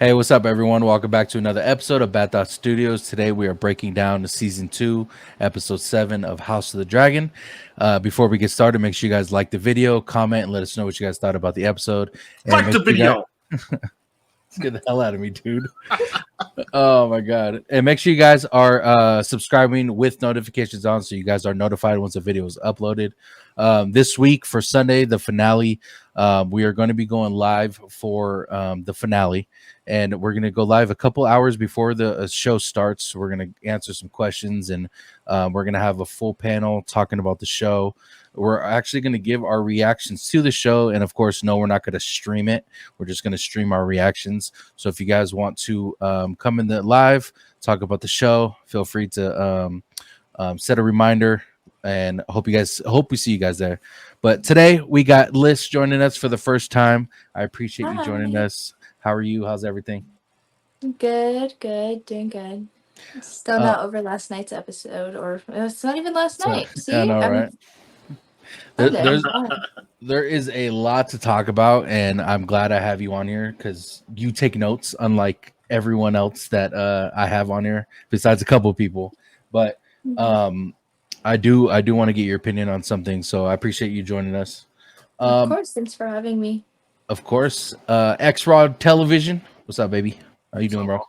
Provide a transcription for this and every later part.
Hey, what's up, everyone? Welcome back to another episode of Bad Thought Studios. Today, we are breaking down the season 2, episode 7 of House of the Dragon. Before we get started, make sure you guys like the video, comment, and let us know what you guys thought about the episode. And Like make the sure you guys video. get the hell out of me, dude. Oh my god! And make sure you guys are subscribing with notifications on, so you guys are notified once a video is uploaded. This week for Sunday, the finale, we are going to be going live for the finale, and we're going to go live a couple hours before the show starts. We're going to answer some questions, and we're going to have a full panel talking about the show. We're actually going to give our reactions to the show, and of course, no, we're not going to stream it. We're just going to stream our reactions. So if you guys want to come in the live, talk about the show, feel free to set a reminder. And hope we see you guys there. But today we got Liz joining us for the first time. I appreciate you joining us. How are you? How's everything? Good, doing good. Still not over last night's episode, or it's not even last night. See, I know, right? There is a lot to talk about, and I'm glad I have you on here because you take notes, unlike everyone else that I have on here, besides a couple of people. But I do want to get your opinion on something, so I appreciate you joining us. Of course, thanks for having me. Of course, X-Rod Television. What's up, baby? How you doing, bro?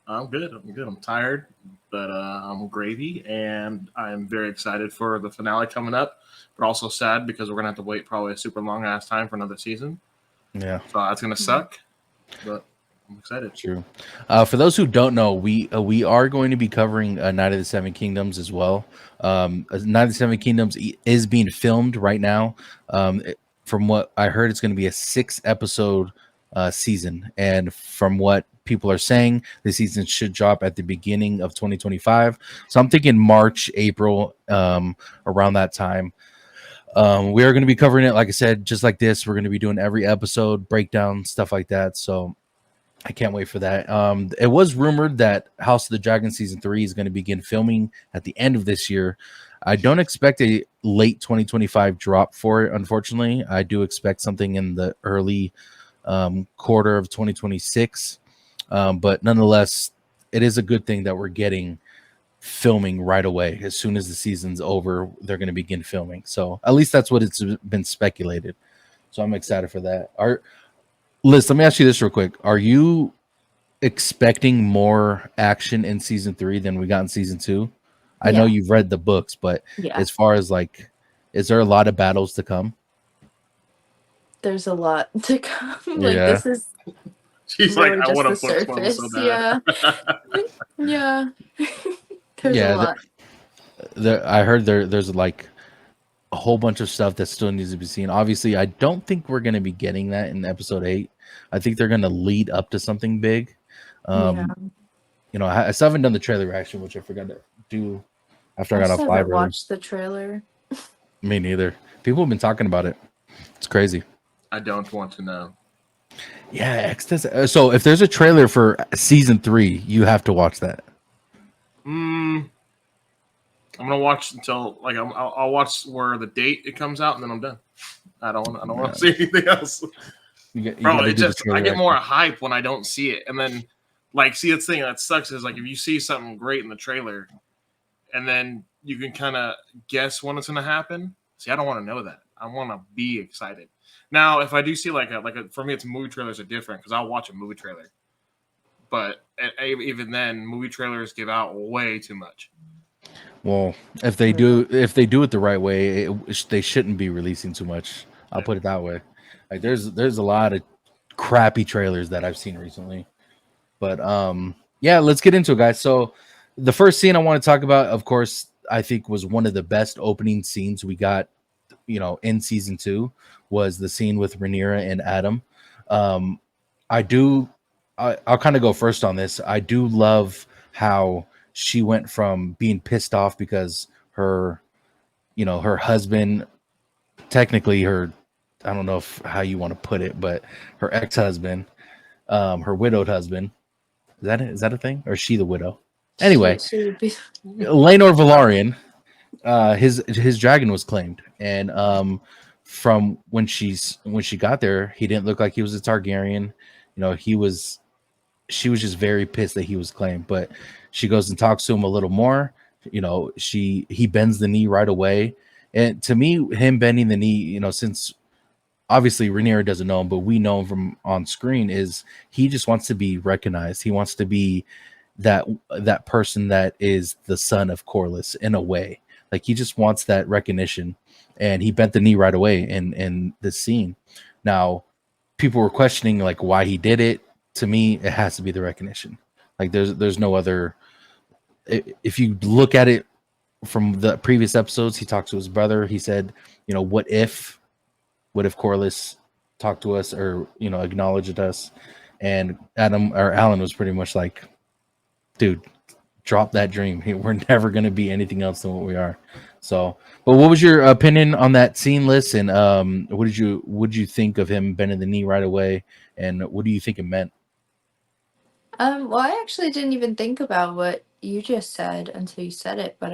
I'm good. I'm tired, but I'm gravy, and I'm very excited for the finale coming up. But also sad because we're gonna have to wait probably a super long ass time for another season. Yeah, so that's gonna suck. But I'm excited. True. For those who don't know, we are going to be covering Night of the Seven Kingdoms as well. Night of the Seven Kingdoms is being filmed right now. From what I heard, it's going to be a 6-episode season, and from what people are saying, the season should drop at the beginning of 2025. So I'm thinking March, April, around that time. We are going to be covering it, like I said, just like this. We're going to be doing every episode breakdown, stuff like that. So I can't wait for that. It was rumored that House of the Dragon season 3 is going to begin filming at the end of this year. I don't expect a late 2025 drop for it, unfortunately. I do expect something in the early quarter of 2026. But nonetheless, it is a good thing that we're getting filming right away. As soon as the season's over, they're going to begin filming. So at least that's what it's been speculated. So I'm excited for that. Liz, let me ask you this real quick. Are you expecting more action in season 3 than we got in season 2? I know you've read the books, but as far as is there a lot of battles to come? There's a lot to come. This is she's like, I want to put one so bad. Yeah. There's a lot. I heard there's a whole bunch of stuff that still needs to be seen. Obviously, I don't think we're going to be getting that in episode 8. I think they're going to lead up to something big. I still haven't done the trailer reaction, which I forgot to do after I got off live. Watched the trailer. Me neither. People have been talking about it. It's crazy. I don't want to know. Yeah, X does. So if there's a trailer for season 3, you have to watch that. I'm gonna watch until I'll watch where the date it comes out, and then I'm done. I don't want to see anything else. I get more hype when I don't see it, and then see, the thing that sucks is if you see something great in the trailer, and then you can kind of guess when it's gonna happen. See, I don't want to know that. I want to be excited. Now, if I do see for me, it's movie trailers are different because I'll watch a movie trailer, but even then, movie trailers give out way too much. Well, if they do it the right way, they shouldn't be releasing too much. I'll put it that way. There's a lot of crappy trailers that I've seen recently. But let's get into it, guys. So the first scene I want to talk about, of course, I think was one of the best opening scenes we got, in season 2, was the scene with Rhaenyra and Addam. I'll kind of go first on this. I do love how she went from being pissed off because her husband, technically I don't know how you want to put it, but her ex-husband, her widowed husband, is that a thing? Or is she the widow? Anyway, Laenor Velaryon, his dragon was claimed, and from when she got there, he didn't look like he was a Targaryen. He was she was just very pissed that he was claimed. But she goes and talks to him a little more. He bends the knee right away. And to me, him bending the knee, since obviously Rhaenyra doesn't know him, but we know him from on screen, is he just wants to be recognized. He wants to be that person that is the son of Corlys in a way. Like he just wants that recognition, and he bent the knee right away in this scene. Now, people were questioning like why he did it. To me, it has to be the recognition. Like there's no other. If you look at it from the previous episodes, he talked to his brother. He said, what if Corlys talked to us or acknowledged us? And Alan was pretty much like, dude, drop that dream. We're never going to be anything else than what we are. So, but what was your opinion on that scene, Liz? And what did you think of him bending the knee right away? And what do you think it meant? Well, I actually didn't even think about what you just said until you said it, but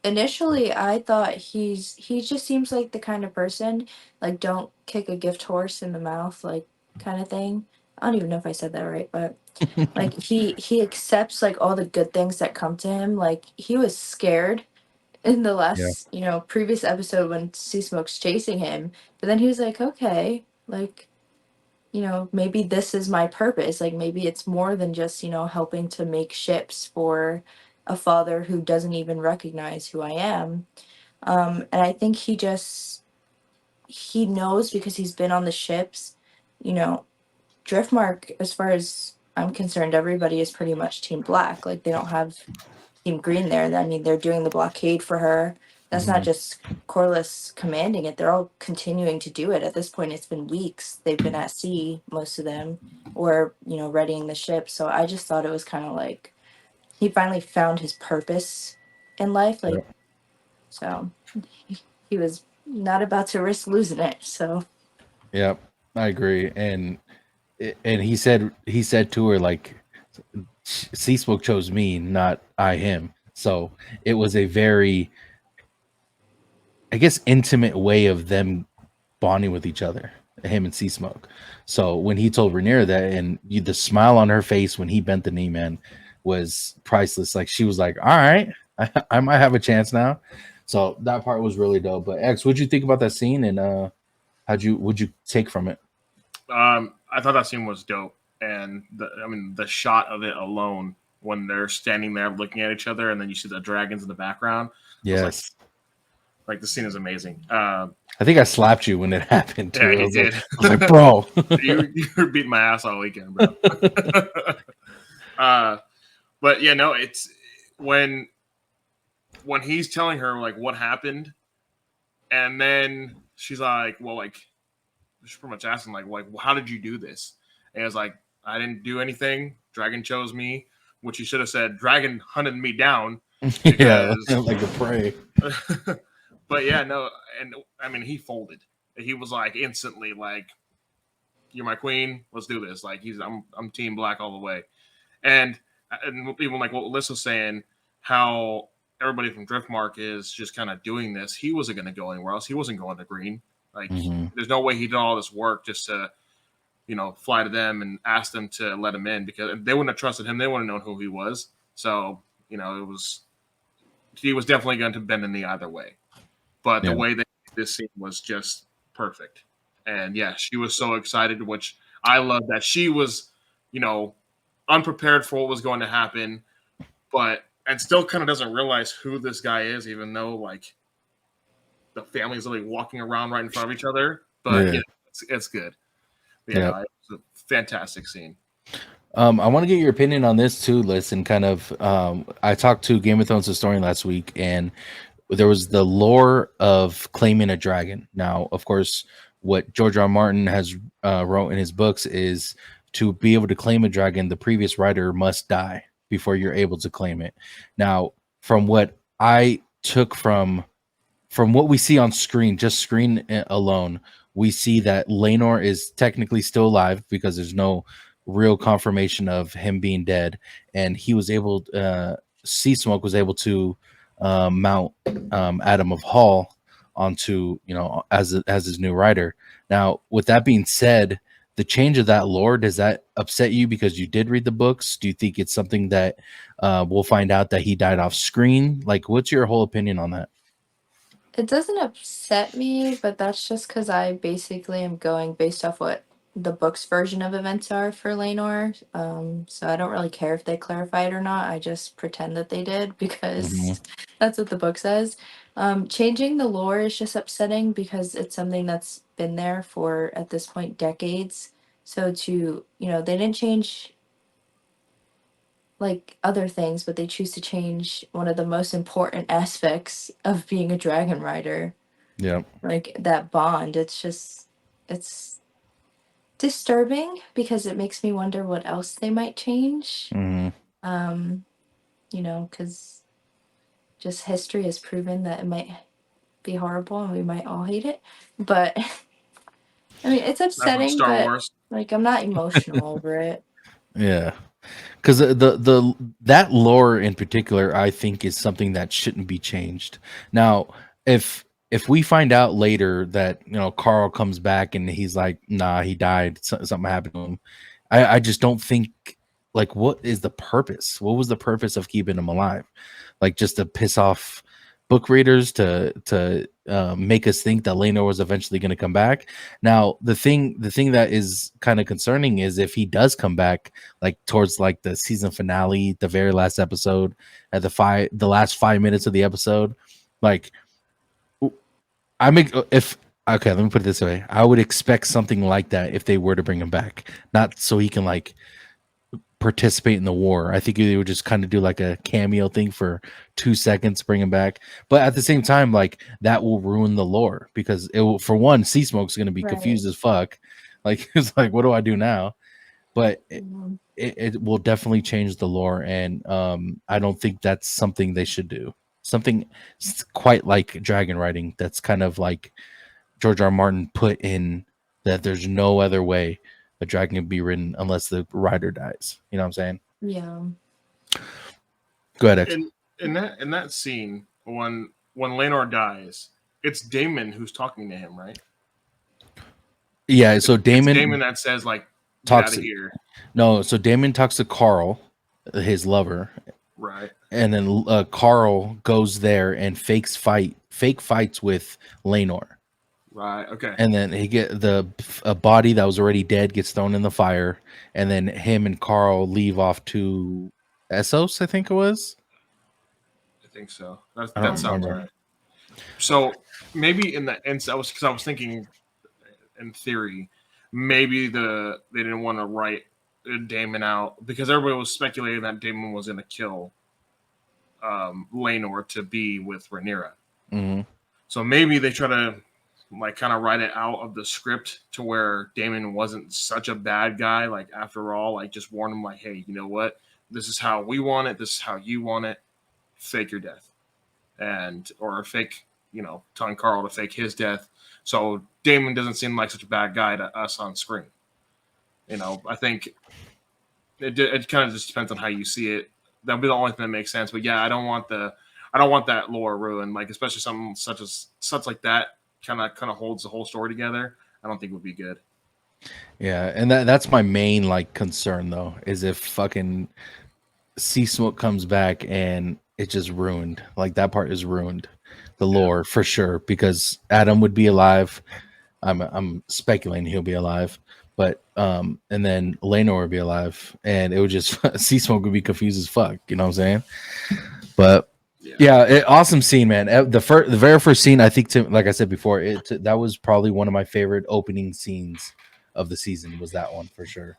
initially I thought he just seems like the kind of person, like, don't kick a gift horse in the mouth, like, kind of thing. I don't even know if I said that right, but like he accepts like all the good things that come to him. Like he was scared in the last, previous episode when Sea Smoke's chasing him, but then he was like, okay, like, maybe this is my purpose. Like maybe it's more than just, helping to make ships for a father who doesn't even recognize who I am. And I think he knows because he's been on the ships, Driftmark, as far as I'm concerned, everybody is pretty much Team Black. Like they don't have Team Green there. I mean, they're doing the blockade for her. That's not just Corlys commanding it. They're all continuing to do it. At this point, it's been weeks. They've been at sea, most of them, or, readying the ship. So I just thought it was kind of like he finally found his purpose in life. Like, so he was not about to risk losing it. So, yep, I agree. And he said to her, like, Sea Smoke chose me, not I him. So it was a very, I guess, intimate way of them bonding with each other, him and Sea Smoke. So when he told Rhaenyra that, and the smile on her face when he bent the knee, man, was priceless. Like she was like, all right, I might have a chance now. So that part was really dope. But X, what'd you think about that scene, and what'd you take from it? I thought that scene was dope. And the shot of it alone, when they're standing there looking at each other, and then you see the dragons in the background. Yes, like the scene is amazing. I think I slapped you when it happened too. Yeah, you did. I was like, bro, you were beating my ass all weekend, bro. But yeah, no, it's when he's telling her like what happened, and then she's like, well, like she's pretty much asking like how did you do this? And it's like, I didn't do anything. Dragon chose me, which you should have said. Dragon hunted me down. Because, yeah, like a prey. But yeah, no, and I mean, he folded. He was like instantly like, "You're my queen. Let's do this." Like I'm Team Black all the way. And even like what Liz was saying, how everybody from Driftmark is just kind of doing this. He wasn't going to go anywhere else. He wasn't going to Green. Like there's no way he did all this work just to, fly to them and ask them to let him in, because they wouldn't have trusted him. They wouldn't have known who he was. So, he was definitely going to bend the knee either way. But the way that this scene was just perfect. And yeah, she was so excited, which I love that she was, unprepared for what was going to happen, and still kind of doesn't realize who this guy is, even though like the family is literally walking around right in front of each other. But yeah, it's good. Yeah, it's a fantastic scene. I want to get your opinion on this too, Liz, and kind of I talked to Game of Thrones historian last week, and there was the lore of claiming a dragon. Now, of course, what George R. R. Martin has wrote in his books is to be able to claim a dragon, the previous writer must die before you're able to claim it. Now, from what I took from what we see on screen, just screen alone, we see that Laenor is technically still alive because there's no real confirmation of him being dead, and he was able, Sea Smoke was able to mount Addam of Hall onto, as his new rider. Now, with that being said, the change of that lore, does that upset you because you did read the books? Do you think it's something that we'll find out that he died off screen? Like, what's your whole opinion on that? It doesn't upset me, but that's just because I basically am going based off what the book's version of events are for Laenor. So I don't really care if they clarify it or not. I just pretend that they did because that's what the book says. Changing the lore is just upsetting because it's something that's been there for, at this point, decades. So they didn't change like other things, but they choose to change one of the most important aspects of being a dragon rider. Yeah. Like that bond. It's disturbing because it makes me wonder what else they might change. Because just history has proven that it might be horrible and we might all hate it. But I mean, it's upsetting, Star but Wars. like I'm not emotional over it. Yeah. Because the that lore in particular, I think, is something that shouldn't be changed. Now, if we find out later that Carl comes back and he's like, nah, he died, something happened to him, I just don't think, like, what is the purpose? What was the purpose of keeping him alive? Like, just to piss off book readers, to make us think that Laenor was eventually going to come back. Now, the thing that is kind of concerning is if he does come back, like towards like the season finale, the very last episode, at the last 5 minutes of the episode, like okay, let me put it this way. I would expect something like that if they were to bring him back, not so he can like participate in the war. I think they would just kind of do like a cameo thing for 2 seconds, bring him back. But at the same time, like that will ruin the lore because it will, for one, Sea Smoke's going to be confused as fuck. Like it's like, what do I do now? But it will definitely change the lore, and I don't think that's something they should do. Something quite like dragon riding. That's kind of like George R. R. Martin put in that there's no other way a dragon can be ridden unless the rider dies. You know what I'm saying? Yeah. Go ahead, X. In that scene, when Laenor dies, it's Daemon who's talking to him, right? Yeah, so Daemon. It's Daemon that says like, "Get out of here." No, so Daemon talks to Carl, his lover, right? And then Carl goes there and fake fights with Laenor. Right. Okay. And then he a body that was already dead gets thrown in the fire, and then him and Carl leave off to Essos, I think it was. I think so. That sounds right. So maybe I was thinking, in theory, maybe they didn't want to write Daemon out because everybody was speculating that Daemon was going to kill Laenor to be with Rhaenyra. Mm-hmm. So maybe they try to like kind of write it out of the script to where Daemon wasn't such a bad guy. Like after all, like just warn him like, hey, you know what? This is how we want it. This is how you want it. Fake your death, or fake, telling Carl to fake his death. So Daemon doesn't seem like such a bad guy to us on screen. I think it kind of just depends on how you see it. That'll be the only thing that makes sense. But yeah, I don't want that lore ruined. Like especially something such like that kind of holds the whole story together. I don't think it would be good. Yeah, and that's my main like concern though, is if fucking Sea Smoke comes back and it's just ruined. Like that part is ruined. The lore for sure, because Addam would be alive. I'm speculating he'll be alive, but and then Laenor would be alive, and it would just Sea Smoke would be confused as fuck. You know what I'm saying? But yeah, awesome scene, man. The very first scene, I think, like I said before, that was probably one of my favorite opening scenes of the season. Was that one for sure?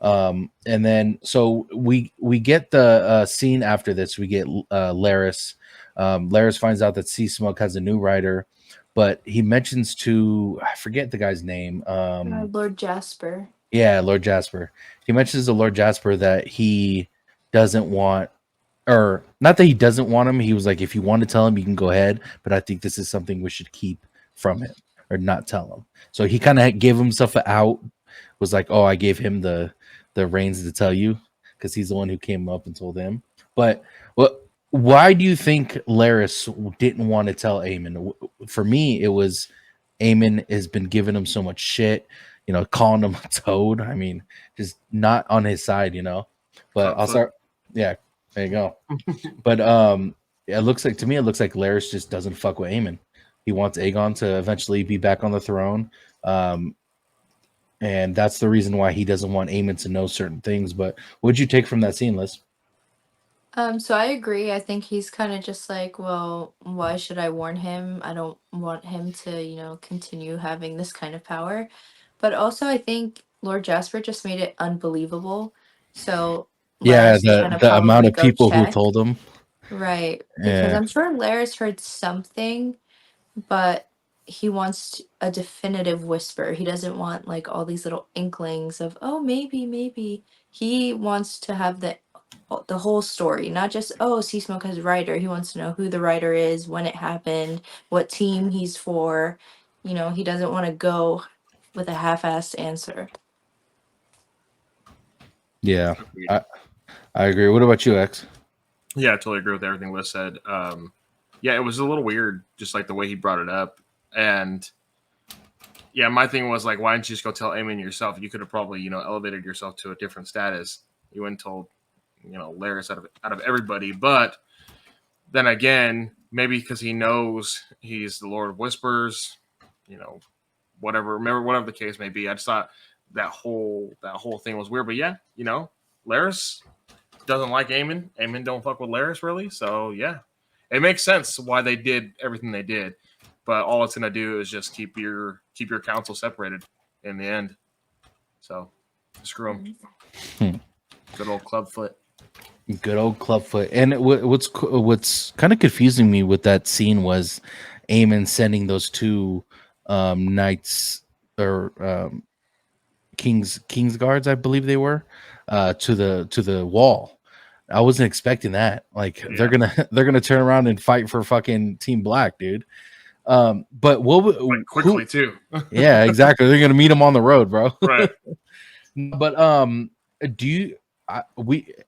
And then so we get the scene after this. We get Larys. Larys finds out that Sea Smoke has a new rider, but he mentions to, I forget the guy's name. Lord Jasper. Yeah, Lord Jasper. He mentions to Lord Jasper that he doesn't want, or not that he doesn't want him. He was like, if you want to tell him, you can go ahead, but I think this is something we should keep from him or not tell him. So he kind of gave himself an out. Was like, oh, I gave him the reins to tell you because he's the one who came up and told him. But why do you think Larys didn't want to tell Aemond? For me, it was Aemond has been giving him so much shit. calling him a toad. I mean, just not on his side, But I'll start. Yeah, there you go. But it looks like Larys just doesn't fuck with Aemond. He wants Aegon to eventually be back on the throne. And that's the reason why he doesn't want Aemond to know certain things. But what'd you take from that scene, Liz? So I agree. I think he's kind of just like, well, why should I warn him? I don't want him to, continue having this kind of power. But also, I think Lord Jasper just made it unbelievable. So Yeah, Larys is gonna the amount probably of go people who check. told him. Right. Because Yeah. I'm sure Larys heard something, but he wants a definitive whisper. He doesn't want like all these little inklings of, oh, maybe, maybe. He wants to have the whole story, not just, oh, Sea Smoke has a writer. He wants to know who the writer is, when it happened, what team he's for. He doesn't want to go with a half-assed answer. Yeah, I agree. What about you, X? Yeah, I totally agree with everything Liz said. Yeah, it was a little weird, just like the way he brought it up. And yeah, my thing was like, why didn't you just go tell Aemond yourself? You could have probably, elevated yourself to a different status. You went and told, Larys out of everybody. But then again, maybe because he knows he's the Lord of Whispers, whatever the case may be. I just thought that whole thing was weird. But yeah, Larys doesn't like Aemond. Aemond don't fuck with Larys really. So yeah, it makes sense why they did everything they did. But all it's gonna do is just keep your council separated in the end. So screw them. Good old Clubfoot. Good old Clubfoot. And what's kind of confusing me with that scene was Aemond sending those two knights or king's guards, I believe they were, to the wall. I wasn't expecting that. Like they're gonna turn around and fight for fucking Team Black, dude. But what quickly too. Yeah, exactly. They're gonna meet him on the road, bro. Right. But do you?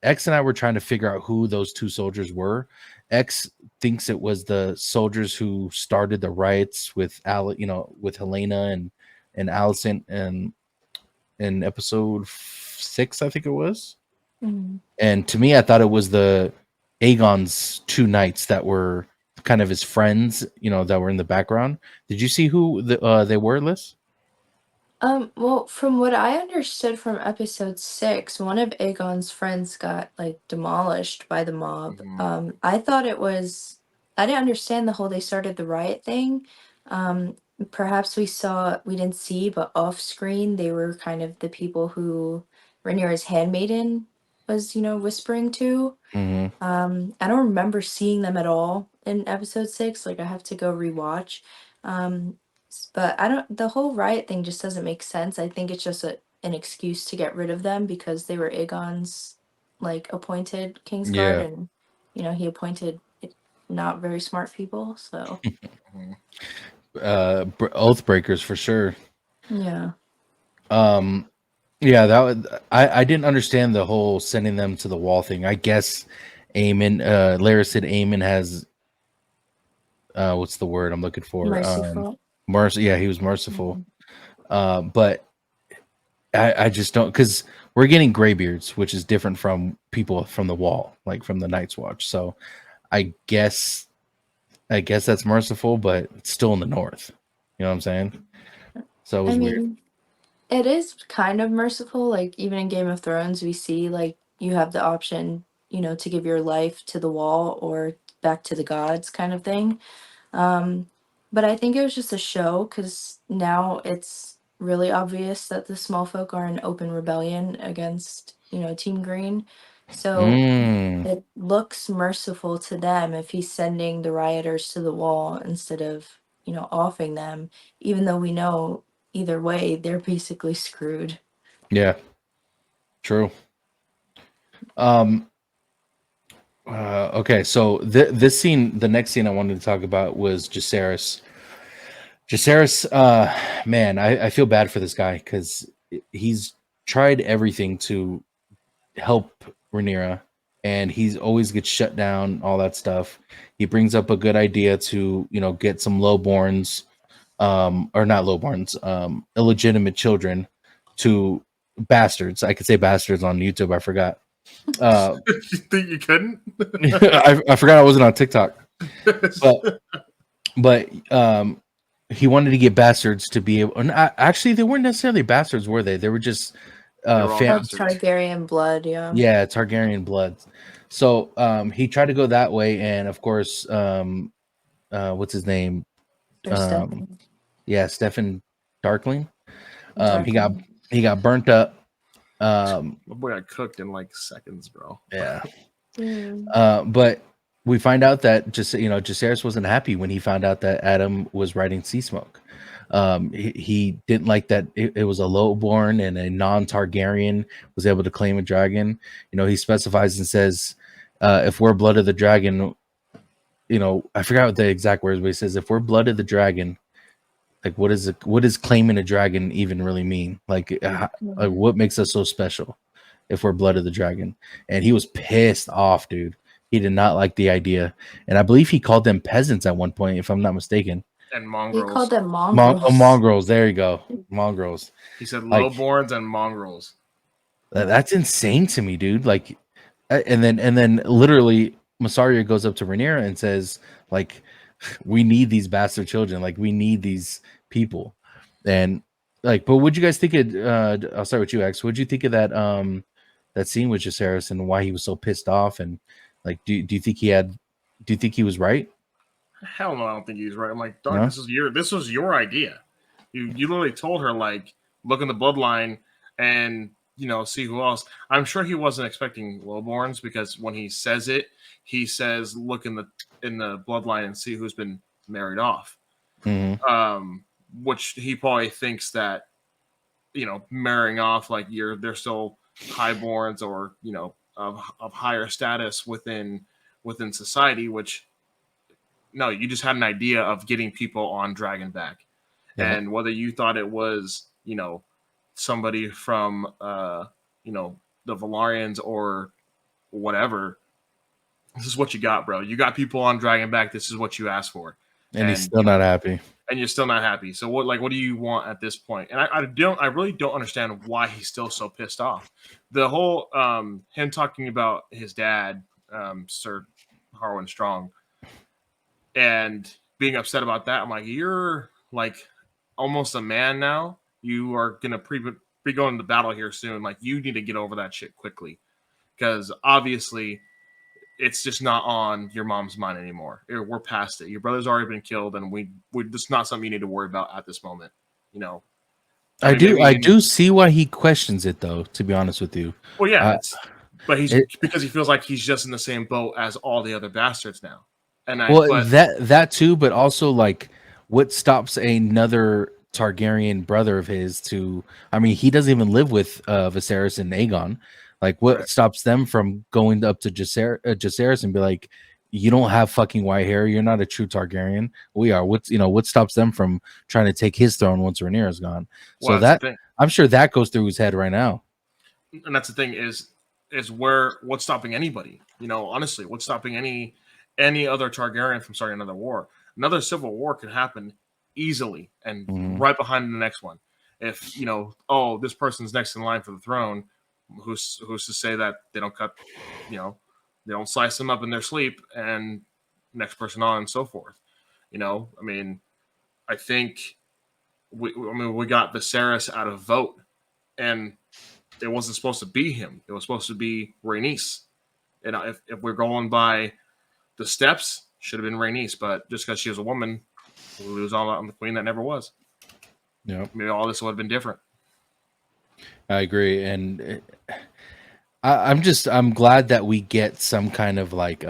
X and I were trying to figure out who those two soldiers were. X thinks it was the soldiers who started the riots with with Helena and Alicent and in episode 6, I think it was. Mm-hmm. And to me, I thought it was the Aegon's two knights that were kind of his friends, that were in the background. Did you see who they were, Liz? Well, from what I understood from episode 6, one of Aegon's friends got like demolished by the mob. Mm-hmm. I didn't understand the whole they started the riot thing. Perhaps we didn't see, but off screen they were kind of the people who Rhaenyra's handmaiden was, whispering to. Mm-hmm. I don't remember seeing them at all in episode 6. Like I have to go rewatch. But the whole riot thing just doesn't make sense. I think it's just an excuse to get rid of them because they were Aegon's like appointed Kingsguard, and he appointed not very smart people. So oath breakers for sure. Yeah. Yeah, that was, I didn't understand the whole sending them to the wall thing. I guess Larys said Aemond has what's the word I'm looking for? Merciful. Yeah, he was merciful. But I just don't, because we're getting graybeards, which is different from people from the wall, like from the Night's Watch. So I guess that's merciful, but it's still in the north. You know what I'm saying? So it was weird. It is kind of merciful. Like even in Game of Thrones, we see like you have the option, to give your life to the wall or back to the gods kind of thing. But I think it was just a show because now it's really obvious that the small folk are in open rebellion against, Team Green. So it looks merciful to them if he's sending the rioters to the wall instead of, offing them, even though we know either way they're basically screwed. Yeah. True. Okay, so this scene, the next scene I wanted to talk about was Jacaerys. Jacaerys, man, I feel bad for this guy because he's tried everything to help Rhaenyra, and he's always gets shut down, all that stuff. He brings up a good idea to, get some lowborns or not lowborns, illegitimate children to bastards. I could say bastards on YouTube. I forgot. You think you couldn't? I forgot I wasn't on TikTok. But he wanted to get bastards to be able. Actually, they weren't necessarily bastards, were they? They were just Targaryen blood. Yeah, Targaryen blood. So he tried to go that way, and of course, what's his name? Stefan Darkling. He got burnt up. My boy got cooked in like seconds, bro. Yeah. But we find out that Jacaerys wasn't happy when he found out that Addam was riding Sea Smoke. He didn't like that it was a lowborn and a non-Targaryen was able to claim a dragon. He specifies and says, if we're blood of the dragon, I forgot what the exact words, but he says, if we're blood of the dragon, like what does claiming a dragon even really mean? Like what makes us so special if we're blood of the dragon? And he was pissed off, dude. He did not like the idea. And I believe he called them peasants at one point, if I'm not mistaken. And mongrels. He called them mongrels. Mongrels. There you go. Mongrels. He said lowborns and mongrels. That's insane to me, dude. Like, and then literally Mysaria goes up to Rhaenyra and says, like, we need these bastard children. Like, we need these people. And like, but what'd you guys think of? I'll start with you, X. What'd you think of that that scene with Jacaerys and why he was so pissed off? And like, do you think he was right? Hell no, I don't think he's right. I'm like, dog, no? This was your idea. You literally told her, like, look in the bloodline and see who else. I'm sure he wasn't expecting lowborns, because when he says it, he says look in the bloodline and see who's been married off. Mm-hmm. Which he probably thinks that marrying off, like, they're still highborns or of higher status within society, which no, you just had an idea of getting people on Dragonback. Yeah. And whether you thought it was somebody from the Valarians or whatever, this is what you got, bro. You got people on Dragonback. This is what you asked for, and he's still not happy. And you're still not happy. So what do you want at this point? And I really don't understand why he's still so pissed off. The whole him talking about his dad, Sir Harwin Strong, and being upset about that. I'm like, you're like almost a man now. You are gonna be going to battle here soon. Like, you need to get over that shit quickly, because obviously it's just not on your mom's mind anymore. We're past it. Your brother's already been killed, and we're just not something you need to worry about at this moment. I do see why he questions it, though, to be honest with you. Well, yeah, but because he feels like he's just in the same boat as all the other bastards now. And that too, but also, like, what stops another Targaryen brother of his to? I mean, he doesn't even live with Viserys and Aegon. Like, what stops them from going up to Jacaerys and be like, you don't have fucking white hair. You're not a true Targaryen. We are. What stops them from trying to take his throne once Rhaenyra's gone? Well, so I'm sure that goes through his head right now. And that's the thing is what's stopping anybody? Honestly, what's stopping any other Targaryen from starting another war? Another civil war could happen easily and right behind the next one. If this person's next in line for the throne, who's to say that they don't cut, they don't slice them up in their sleep and next person on and so forth. I mean, I think we got Viserys out of vote, and it wasn't supposed to be him. It was supposed to be Rhaenys. And if we're going by the steps, should have been Rhaenys, but just because she was a woman, we lose all on the queen that never was. Yeah, maybe all this would have been different. I agree, and I'm glad that we get some kind of like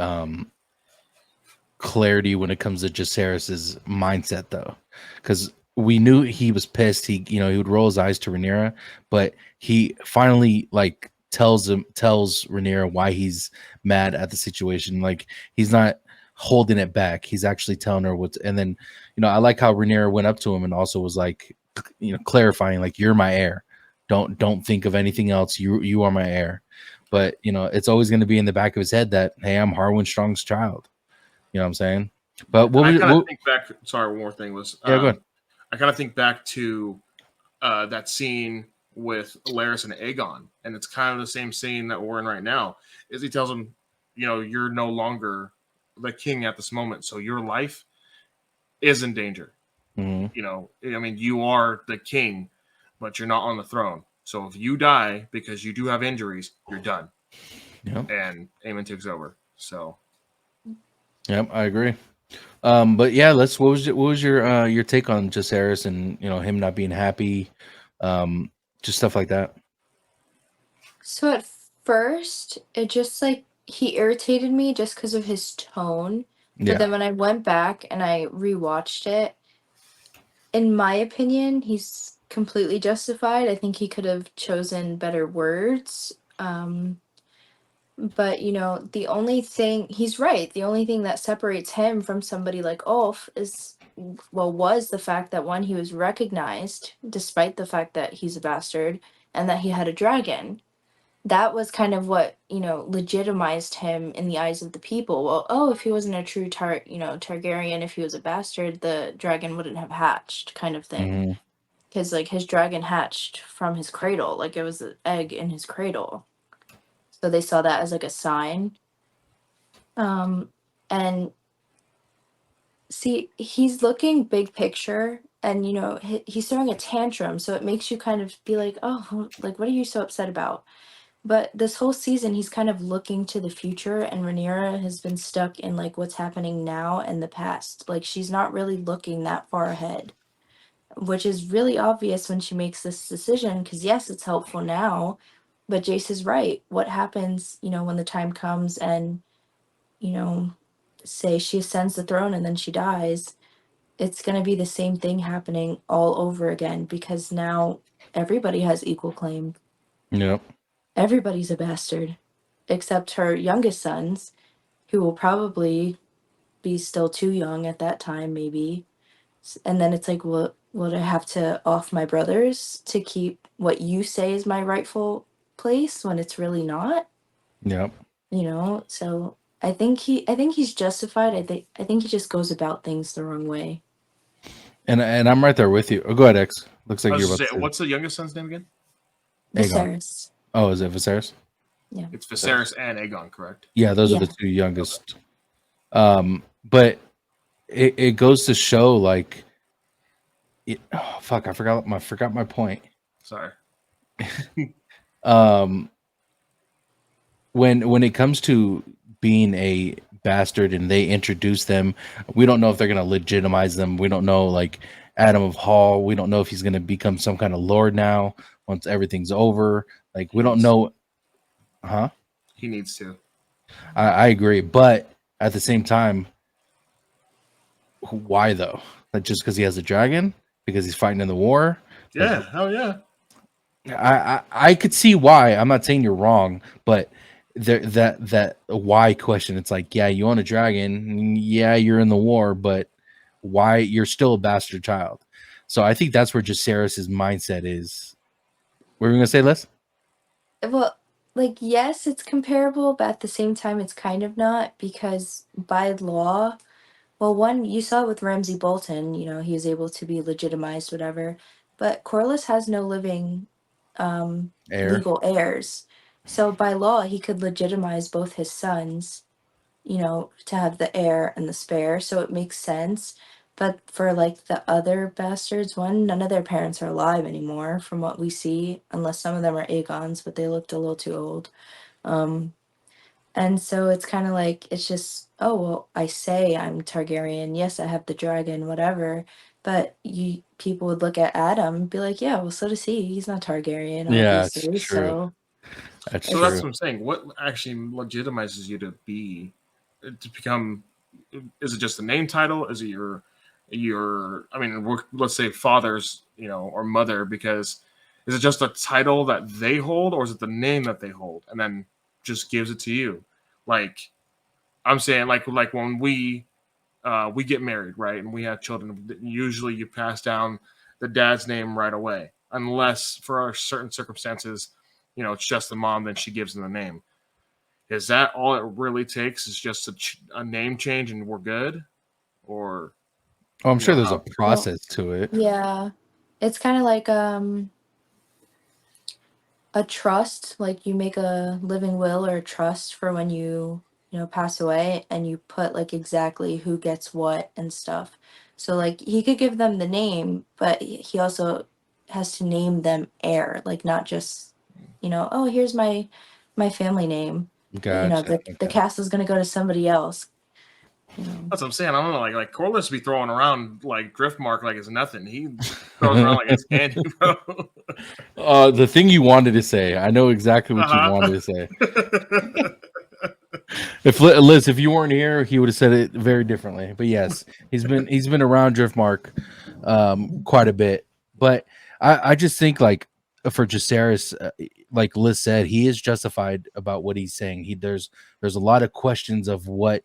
clarity when it comes to Jacaerys's mindset, though, because we knew he was pissed. He would roll his eyes to Rhaenyra, but he finally like tells Rhaenyra why he's mad at the situation. Like, he's not holding it back. He's actually telling her what's. And then I like how Rhaenyra went up to him and also was like, clarifying, like, you're my heir. Don't think of anything else. You are my heir. But it's always going to be in the back of his head that, hey, I'm Harwin Strong's child. You know what I'm saying? But I think back. Sorry, one more thing was. Yeah, go ahead. I kind of think back to that scene with Larys and Aegon, and it's kind of the same scene that we're in right now. Is he tells him, you're no longer the king at this moment, so your life is in danger. Mm-hmm. I mean, you are the king, but you're not on the throne. So if you die because you do have injuries, you're done. Yep. And Aemond takes over. So. Yep, I agree. But yeah, what was your take on Jacaerys and him not being happy, just stuff like that? So at first, it just like he irritated me just because of his tone. But then when I went back and I rewatched it, in my opinion, he's completely justified. I think he could have chosen better words. But the only thing he's right. The only thing that separates him from somebody like Ulf was the fact that one, he was recognized despite the fact that he's a bastard and that he had a dragon. That was kind of what legitimized him in the eyes of the people. Well, if he wasn't a true Targaryen, if he was a bastard, the dragon wouldn't have hatched, kind of thing. Because like his dragon hatched from his cradle, like it was an egg in his cradle. So they saw that as like a sign. And see, he's looking big picture, and he's throwing a tantrum, so it makes you kind of be like, oh, like what are you so upset about? But this whole season, he's kind of looking to the future, and Rhaenyra has been stuck in like what's happening now and the past. Like she's not really looking that far ahead, which is really obvious when she makes this decision. Because yes, it's helpful now, but Jace is right. What happens, when the time comes and say she ascends the throne and then she dies? It's going to be the same thing happening all over again because now everybody has equal claim. Yep. Everybody's a bastard, except her youngest sons, who will probably be still too young at that time, maybe. And then it's like, well, would I have to off my brothers to keep what you say is my rightful place when it's really not? Yep. So I think he's justified. I think he just goes about things the wrong way. And I'm right there with you. Oh, go ahead, X. Looks like you're about to say. What's the youngest son's name again? Viserys. Oh, is it Viserys? Yeah. It's Viserys and Aegon, correct? Yeah, those are the two youngest. Okay. But it goes to show like fuck, I forgot my point. Sorry. When it comes to being a bastard and they introduce them, we don't know if they're going to legitimize them. We don't know, like Addam of Hall, we don't know if he's going to become some kind of lord now once everything's over. Like we don't know. He needs to. I agree, but at the same time, why though? Like just because he has a dragon? Because he's fighting in the war? Yeah, hell yeah. I could see why. I'm not saying you're wrong, but that why question. It's like, yeah, you own a dragon, yeah, you're in the war, but why? You're still a bastard child. So I think that's where Jacaerys' mindset is. What were we gonna say, Les? Well, like yes, it's comparable, but at the same time, it's kind of not because by law, well, one you saw it with Ramsay Bolton. He was able to be legitimized, whatever. But Corlys has no living legal heirs. So by law, he could legitimize both his sons, to have the heir and the spare. So it makes sense. But for like the other bastards, none of their parents are alive anymore from what we see, unless some of them are Aegon's, but they looked a little too old. And so it's kind of like, it's just, oh, well, I say I'm Targaryen. Yes, I have the dragon, whatever. But people would look at Addam and be like, yeah, well, so does he. He's not Targaryen, obviously. Yeah, it's true. So that's what I'm saying. What actually legitimizes you to become? Is it just a name title? Is it your? I mean, let's say father's, or mother. Because is it just a title that they hold, or is it the name that they hold, and then just gives it to you? Like I'm saying, like when we get married, right, and we have children. Usually, you pass down the dad's name right away, unless for certain circumstances, it's just the mom. Then she gives them the name. Is that all it really takes? Is just a name change and we're good, or Oh, I'm sure there's a process to it. Yeah. It's kind of like a trust, like you make a living will or a trust for when you know, pass away, and you put like exactly who gets what and stuff. So like he could give them the name, but he also has to name them heir, like not just, you know, oh, here's my family name. You know, Gotcha. the castle's gonna go to somebody else. You know. That's what I'm saying. I don't know, like Corlys be throwing around like Driftmark like it's nothing. He throws around like it's candy, bro. The thing you wanted to say, I know exactly what you wanted to say. If Liz, if you weren't here, he would have said it very differently. But yes, he's been around Driftmark quite a bit. But I just think like for Jacaerys, like Liz said, he is justified about what he's saying. There's a lot of questions of what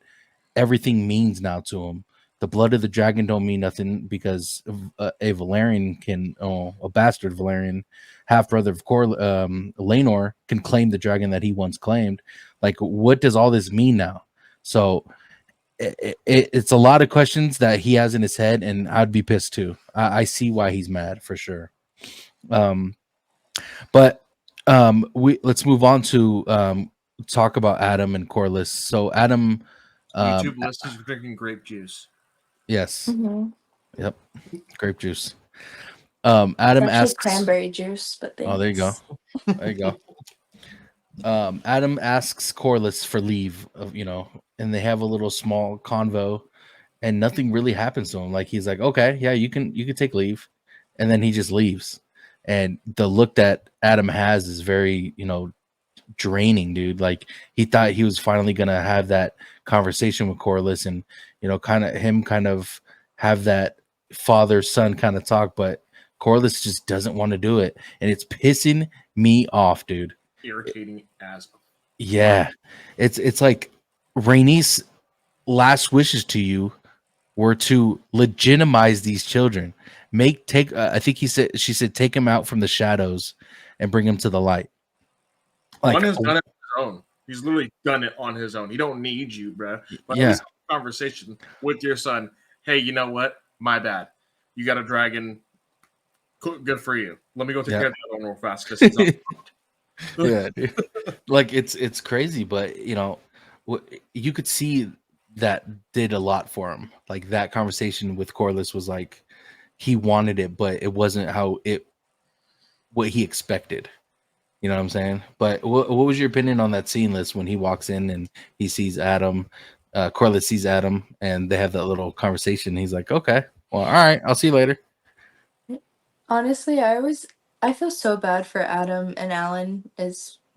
everything means now to him. The blood of the dragon don't mean nothing because a Valerian a bastard Valerian, half brother of Rhaenyra, can claim the dragon that he once claimed. Like, what does all this mean now? So it's a lot of questions that he has in his head, and I'd be pissed too. I see why he's mad for sure. But let's move on to talk about Addam and Corlys. So Addam. YouTube listeners are drinking grape juice. Yes. Mm-hmm. Yep. Grape juice. Addam asks cranberry juice, but thanks. Oh, there you go. There you go. Addam asks Corlys for leave, and they have a little small convo, and nothing really happens to him. Like he's like, okay, yeah, you can take leave, and then he just leaves. And the look that Addam has is very, draining, dude. Like he thought he was finally gonna have that conversation with Corlys, and kind of have that father-son kind of talk, but Corlys just doesn't want to do it, and it's pissing me off, dude. Irritating as yeah. It's like Rhaenys' last wishes to you were to legitimize these children. I think she said take him out from the shadows and bring him to the light. Like, One has done it on his own. He's literally done it on his own. He don't need you, bro. But yeah. Have a conversation with your son. Hey, you know what? My bad. You got a dragon. Good for you. Let me go take care of that one real fast. Yeah, dude. Like it's crazy, but you could see that did a lot for him. Like that conversation with Corlys was like he wanted it, but it wasn't what he expected. You know what I'm saying? But what was your opinion on that scene, Liz, when he walks in and he sees Addam, Corlys sees Addam, and they have that little conversation? He's like, okay, well, all right, I'll see you later. Honestly, I feel so bad for Addam and Alan,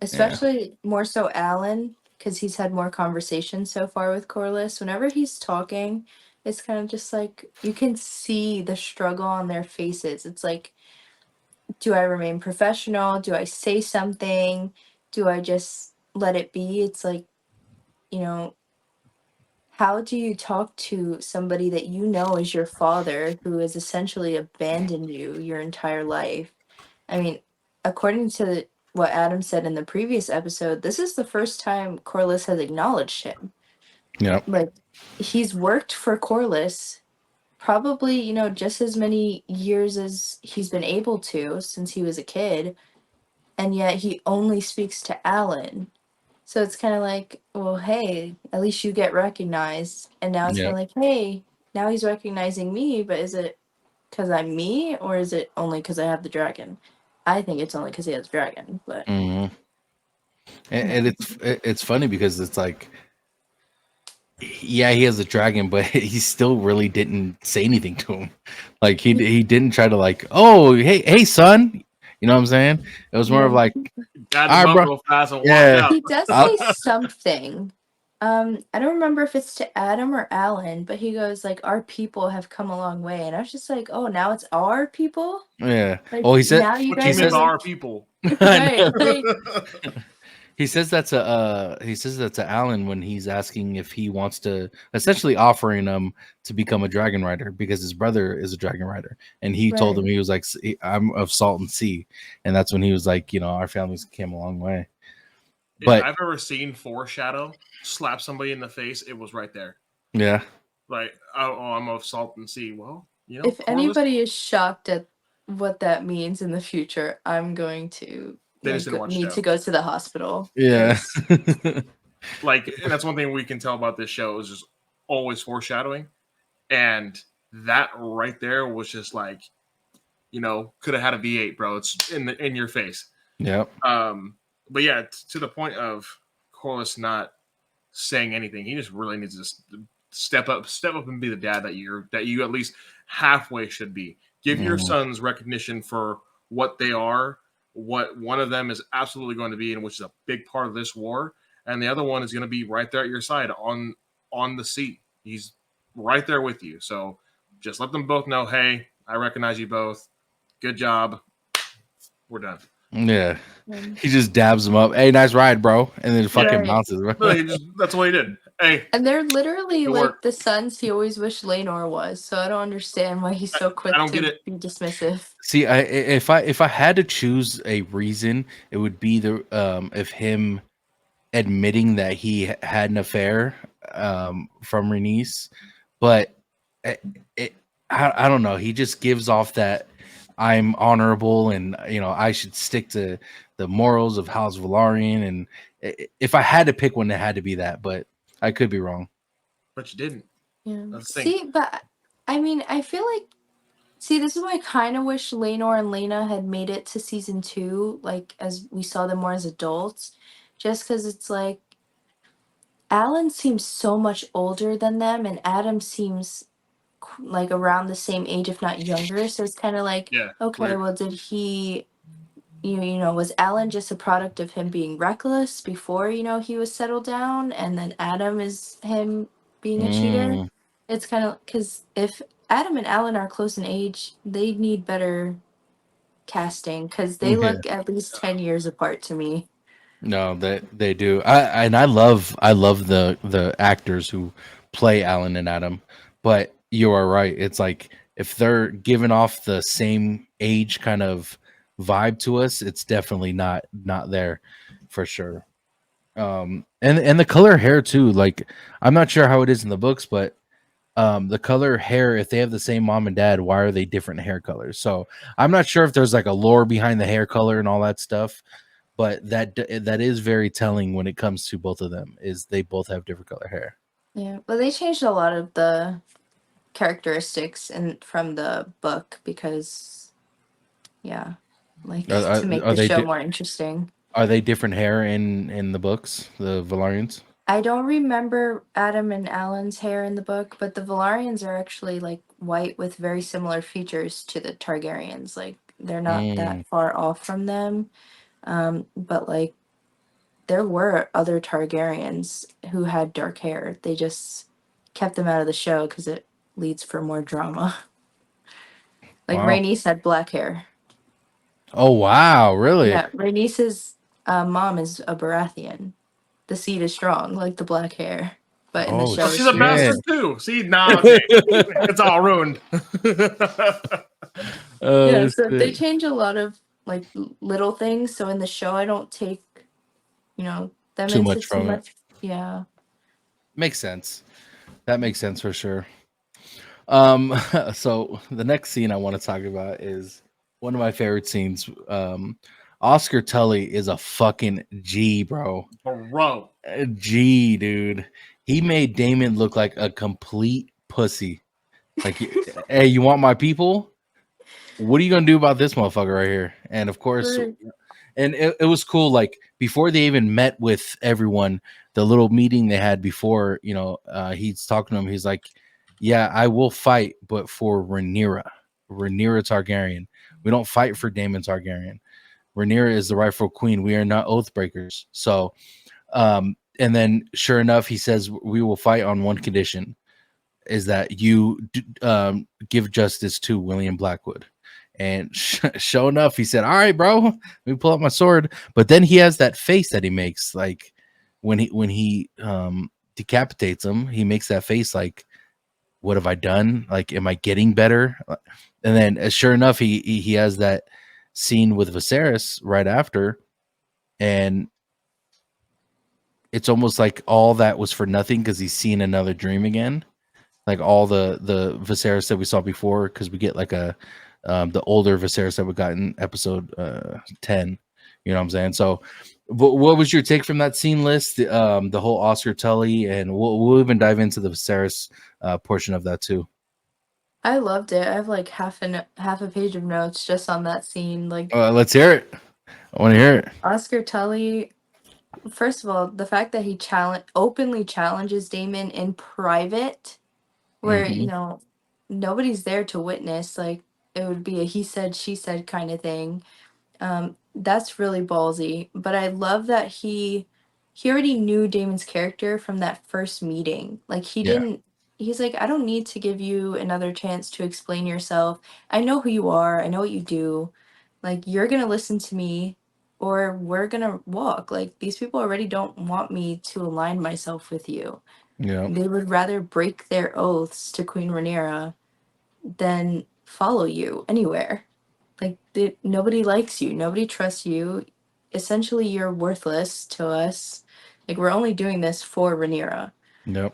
especially more so Alan, because he's had more conversations so far with Corlys. Whenever he's talking, it's kind of just like you can see the struggle on their faces. It's like, do I remain professional? Do I say something? Do I just let it be? It's like, how do you talk to somebody that you know is your father who has essentially abandoned you your entire life? I mean, according to what Addam said in the previous episode, this is the first time Corlys has acknowledged him. Yeah. Like, he's worked for Corlys probably, just as many years as he's been able to since he was a kid, and yet he only speaks to Alan. So it's kind of like, well, hey, at least you get recognized. And now it's kind of like, hey, now he's recognizing me, but is it because I'm me, or is it only because I have the dragon? I think it's only because he has dragon, but and it's funny because it's like, yeah, he has a dragon, but he still really didn't say anything to him. Like he didn't try to like, oh, hey son, you know what I'm saying? It was more of like, bro. He does say something. I don't remember if it's to Addam or Alan, but he goes like, our people have come a long way, and I was just like, oh, now it's our people. Yeah. Like, he said, now you guys are our people. Right. Like, he says that to Alan when he's asking if he wants to, essentially offering him to become a dragon rider because his brother is a dragon rider, and he told him, he was like, I'm of Salt and Sea, and that's when he was like, our families came a long way. But I've ever seen Foreshadow slap somebody in the face, it was right there. Yeah. Like, oh, I'm of salt and sea. Well, If Corlys, anybody is shocked at what that means in the future, I'm going to they just didn't watch need show. to go to the hospital. Yeah. Like, and that's one thing we can tell about this show is just always foreshadowing. And that right there was just like, could have had a V8, bro. It's in your face. Yep. But yeah, to the point of Corlys not saying anything, he just really needs to step up and be the dad that you at least halfway should be. Give your sons recognition for what they are, what one of them is absolutely going to be, and which is a big part of this war, and the other one is going to be right there at your side on the seat. He's right there with you. So just let them both know, hey, I recognize you both. Good job. We're done. Yeah. He just dabs him up. Hey, nice ride, bro. And then fucking bounces. That's what he did. Hey. And they're literally like the sons he always wished Rhaenyra was. So I don't understand why he's so quick to be dismissive. See, if I had to choose a reason, it would be if him admitting that he had an affair from Rhaenys, but I don't know. He just gives off that I'm honorable and I should stick to the morals of House Velaryon. And if I had to pick one, it had to be that. But I could be wrong. But you didn't. Yeah. See, but I mean, I feel like this is why I kind of wish Rhaenyra and Rhaena had made it to season 2, like as we saw them more as adults, just because it's like Alan seems so much older than them, and Addam seems like around the same age, if not younger. So it's kind of like, okay, well, did he, was Alan just a product of him being reckless before, he was settled down, and then Addam is him being a cheater? It's kind of because if Addam and Alan are close in age, they need better casting because they look at least 10 years apart to me. No, they do. I love the actors who play Alan and Addam, but you are right. It's like if they're giving off the same age kind of vibe to us, it's definitely not there for sure. And the color hair too. Like I'm not sure how it is in the books, but the color hair, if they have the same mom and dad, why are they different hair colors? So I'm not sure if there's like a lore behind the hair color and all that stuff. But that is very telling when it comes to both of them, is they both have different color hair. Yeah, but they changed a lot of the characteristics from the book because, to make the show more interesting. Are they different hair in the books, the Velaryons? I don't remember Addam and Alan's hair in the book, but the Velaryons are actually like white with very similar features to the Targaryens. Like they're not that far off from them. But like there were other Targaryens who had dark hair. They just kept them out of the show because it leads for more drama. Like Rhaenys had black hair. Oh wow, really? Yeah, Rhaenys's mom is a Baratheon. The seed is strong, like the black hair. But in the show, she's a bastard too. See, now it's all ruined. Yeah, so they change a lot of like little things. So in the show, I don't take, them too much from it. Yeah, makes sense. That makes sense for sure. So the next scene I want to talk about is one of my favorite scenes. Oscar Tully is a fucking G, bro. Bro. G, dude. He made Daemon look like a complete pussy. Like, hey, you want my people? What are you gonna do about this motherfucker right here? And of course, and it was cool. Like before they even met with everyone, the little meeting they had before, he's talking to him. He's like, "Yeah, I will fight, but for Rhaenyra Targaryen. We don't fight for Daemon Targaryen. Rhaenyra is the rightful queen. We are not oath breakers." So, and then sure enough, he says, "We will fight on one condition." Is that you give justice to William Blackwood. And sure enough, he said, "All right, bro, let me pull out my sword." But then he has that face that he makes, like when he decapitates him, he makes that face like, "What have I done? Like, am I getting better?" And then, sure enough, he has that scene with Viserys right after, and it's almost like all that was for nothing because he's seen another dream again. like all the Viserys that we saw before, because we get like a the older Viserys that we got in episode 10. You know what I'm saying? So, what was your take from that scene list? The whole Oscar Tully, and we'll even dive into the Viserys portion of that too. I loved it. I have like half a page of notes just on that scene. Like, let's hear it. I want to hear it. Oscar Tully. First of all, the fact that he openly challenges Daemon in private, where Mm-hmm. you know nobody's there to witness. Like, it would be a he said she said kind of thing. That's really ballsy. But I love that he already knew Damon's character from that first meeting. Like, he Yeah. didn't. He's like, I don't need to give you another chance to explain yourself. I know who you are. I know what you do. Like, you're gonna listen to me, or we're gonna walk. Like, these people already don't want me to align myself with you. Yeah. They would rather break their oaths to Queen Rhaenyra than follow you anywhere. Like, nobody likes you, nobody trusts you. Essentially, you're worthless to us. Like, we're only doing this for Rhaenyra. Yep.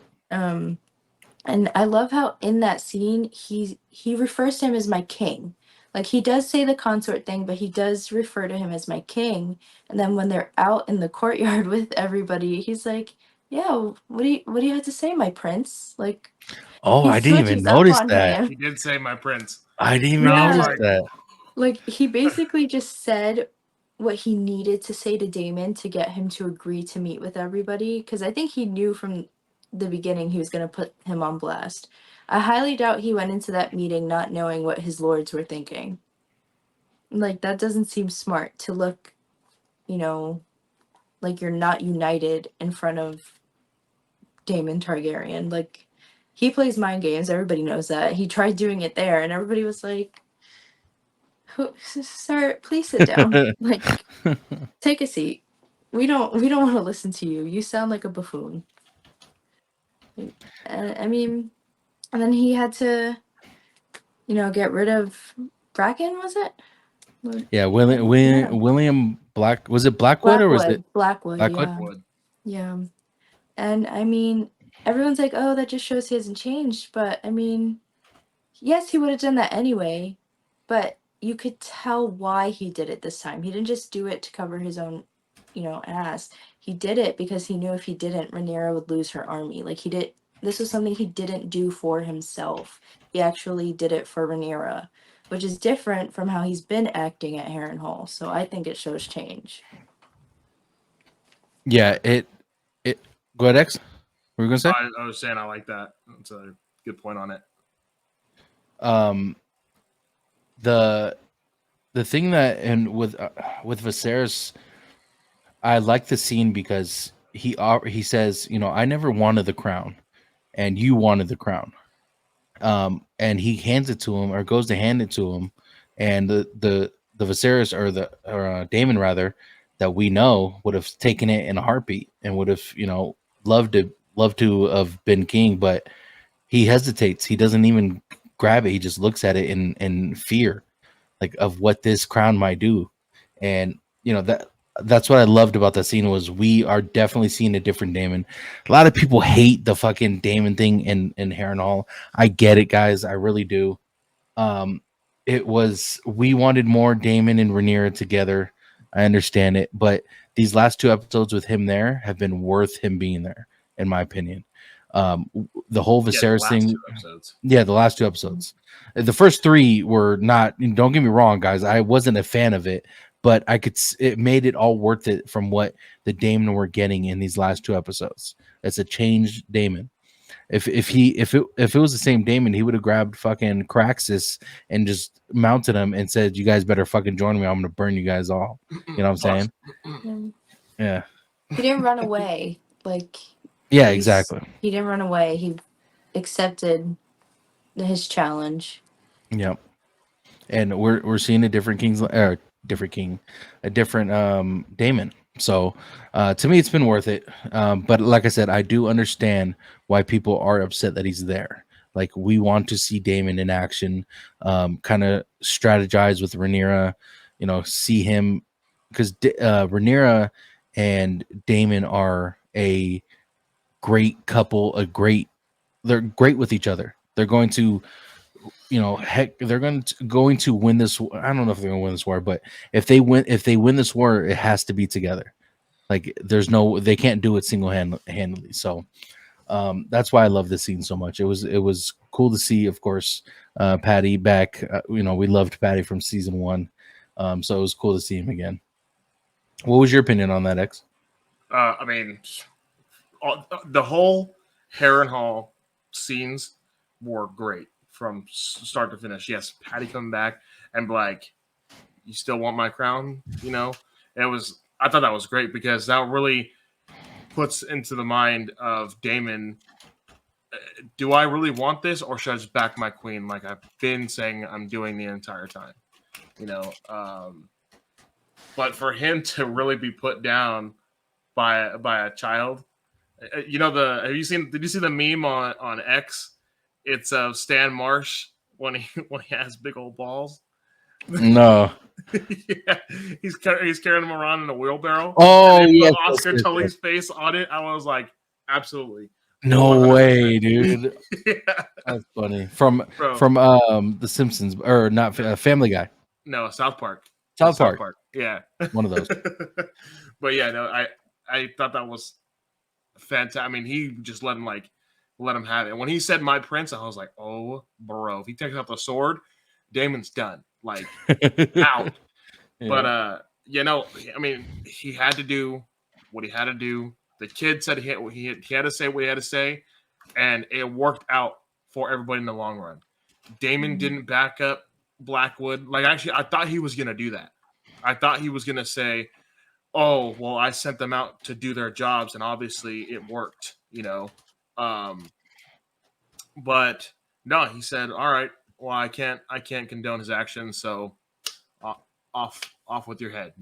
And I love how in that scene he refers to him as my king. Like, he does say the consort thing, but he does refer to him as my king. And then when they're out in the courtyard with everybody, he's like, "Yeah, what do you have to say, my prince?" Like, oh, he I didn't even switches up notice on that. him. He did say my prince. I didn't even Yeah. notice that. Like, he basically just said what he needed to say to Daemon to get him to agree to meet with everybody, because I think he knew from the beginning he was going to put him on blast. I highly doubt he went into that meeting not knowing what his lords were thinking. Like, that doesn't seem smart to look, you know, like you're not united in front of Daemon Targaryen. Like, he plays mind games. Everybody knows that. He tried doing it there, and everybody was like, "Sir, please sit down. Like, take a seat. We don't want to listen to you. You sound like a buffoon." I mean, and then he had to, get rid of Bracken, was it? Yeah, William Black, was it Blackwood or was it Blackwood, Blackwood? yeah. Yeah. And I mean, everyone's like, "Oh, that just shows he hasn't changed." But I mean, yes, he would have done that anyway, but you could tell why he did it this time. He didn't just do it to cover his own, ass. He did it because he knew if he didn't, Rhaenyra would lose her army. Like, this was something he didn't do for himself. He actually did it for Rhaenyra, which is different from how he's been acting at Harrenhal. So I think it shows change. Yeah, it go ahead, X. What were you gonna say? I was saying I like that. That's a good point on it. The thing that, and with Viserys, I like the scene because he says, I never wanted the crown, and you wanted the crown. And he hands it to him, or goes to hand it to him, and the Viserys, or Daemon rather, that we know would have taken it in a heartbeat and would have loved to have been king, but he hesitates. He doesn't even grab it. He just looks at it in fear, like, of what this crown might do. And that's what I loved about that scene, was we are definitely seeing a different Daemon. A lot of people hate the fucking Daemon thing in Harrenhal. I get it, guys. I really do. We wanted more Daemon and Rhaenyra together. I understand it, but these last 2 episodes with him there have been worth him being there, in my opinion. The whole Viserys thing. Yeah, the last 2 episodes. The first 3 were not. Don't get me wrong, guys. I wasn't a fan of it, but it made it all worth it from what the Daemon were getting in these last 2 episodes. It's a changed Daemon. If it was the same Daemon, he would have grabbed fucking Craxus and just mounted him and said, "You guys better fucking join me. I'm gonna burn you guys all." You know what I'm saying? Yeah. He didn't run away. Like, yeah, exactly. He didn't run away. He accepted his challenge. Yep. And we're seeing a different a different Daemon. So to me, it's been worth it. But like I said, I do understand why people are upset that he's there. Like, we want to see Daemon in action, kind of strategize with Rhaenyra, see him, because Rhaenyra and Daemon are a great couple, a great they're great with each other. They're going to, they're going to win this. I don't know if they're going to win this war, but if they win this war, it has to be together. Like they can't do it handedly. So that's why I love this scene so much. It was cool to see, of course, Patty back. We loved Patty from season 1, so it was cool to see him again. What was your opinion on that, X? I mean, the whole Harrenhal scenes were great from start to finish. Yes, Patty coming back and like, you still want my crown? I thought that was great because that really puts into the mind of Daemon, do I really want this, or should I just back my queen like I've been saying I'm doing the entire time? But for him to really be put down by a child, did you see the meme on X? It's Stan Marsh when he has big old balls. No. Yeah, he's carrying him around in a wheelbarrow. Oh, yeah. Oscar Tully's face on it. I was like, absolutely. No 100%. Way, dude. Yeah. That's funny. From The Simpsons, or not Family Guy. No, South Park. South Park. Yeah. One of those. But yeah, no, I thought that was fantastic. I mean, he just let him have it. And when he said "my prince," I was like, "Oh, bro! If he takes out the sword, Daemon's done. Like, out." Yeah. But I mean, he had to do what he had to do. The kid said he had to say what he had to say, and it worked out for everybody in the long run. Daemon didn't back up Blackwood. Like, actually, I thought he was gonna do that. I thought he was gonna say, "Oh, well, I sent them out to do their jobs, and obviously it worked," But no, he said, "All right, well, I can't condone his actions, so off with your head,"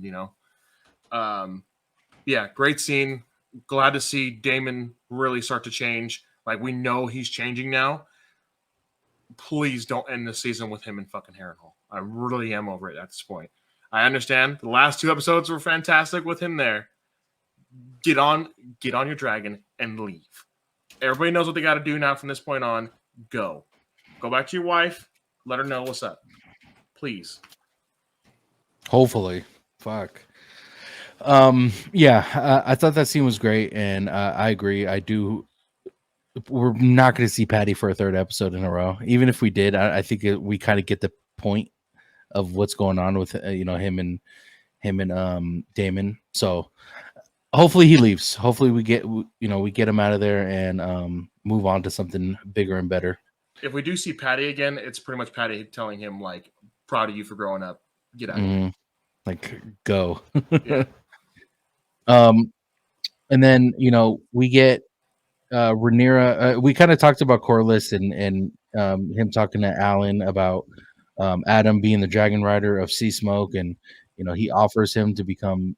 Yeah, great scene. Glad to see Daemon really start to change. Like, we know he's changing now. Please don't end the season with him in fucking Harrenhal. I really am over it at this point. I understand the last 2 episodes were fantastic with him there. Get on your dragon and leave. Everybody knows what they got to do now from this point on. Go back to your wife. Let her know what's up, please. Hopefully. Fuck. Yeah, I thought that scene was great, and I agree. I do. We're not going to see Patty for a 3rd episode in a row. Even if we did, I think we kind of get the point of what's going on with him and Daemon. So hopefully he leaves. Hopefully we get him out of there and move on to something bigger and better. If we do see Patty again, it's pretty much Patty telling him, like, proud of you for growing up. Get out of here. Like, go. Yeah. And then we get Rhaenyra. We kind of talked about Corlys and him talking to Alan about Addam being the dragon rider of Sea Smoke, and he offers him to become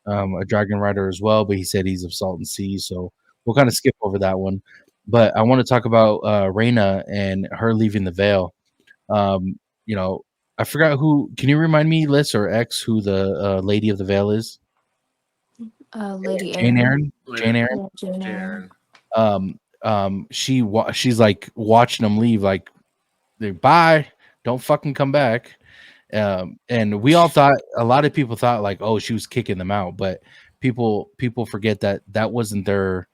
a dragon rider as well, but he said he's of Salt and Sea, so we'll kind of skip over that one. But I want to talk about Rhaena and her leaving the Vale. I forgot who. Can you remind me, Liz or X, who the Lady of the Vale is? Lady Jane Aaron. Jane Aaron. She's like watching them leave, like, bye, don't fucking come back. And we all thought, a lot of people thought, like, oh, she was kicking them out, but people forget that wasn't their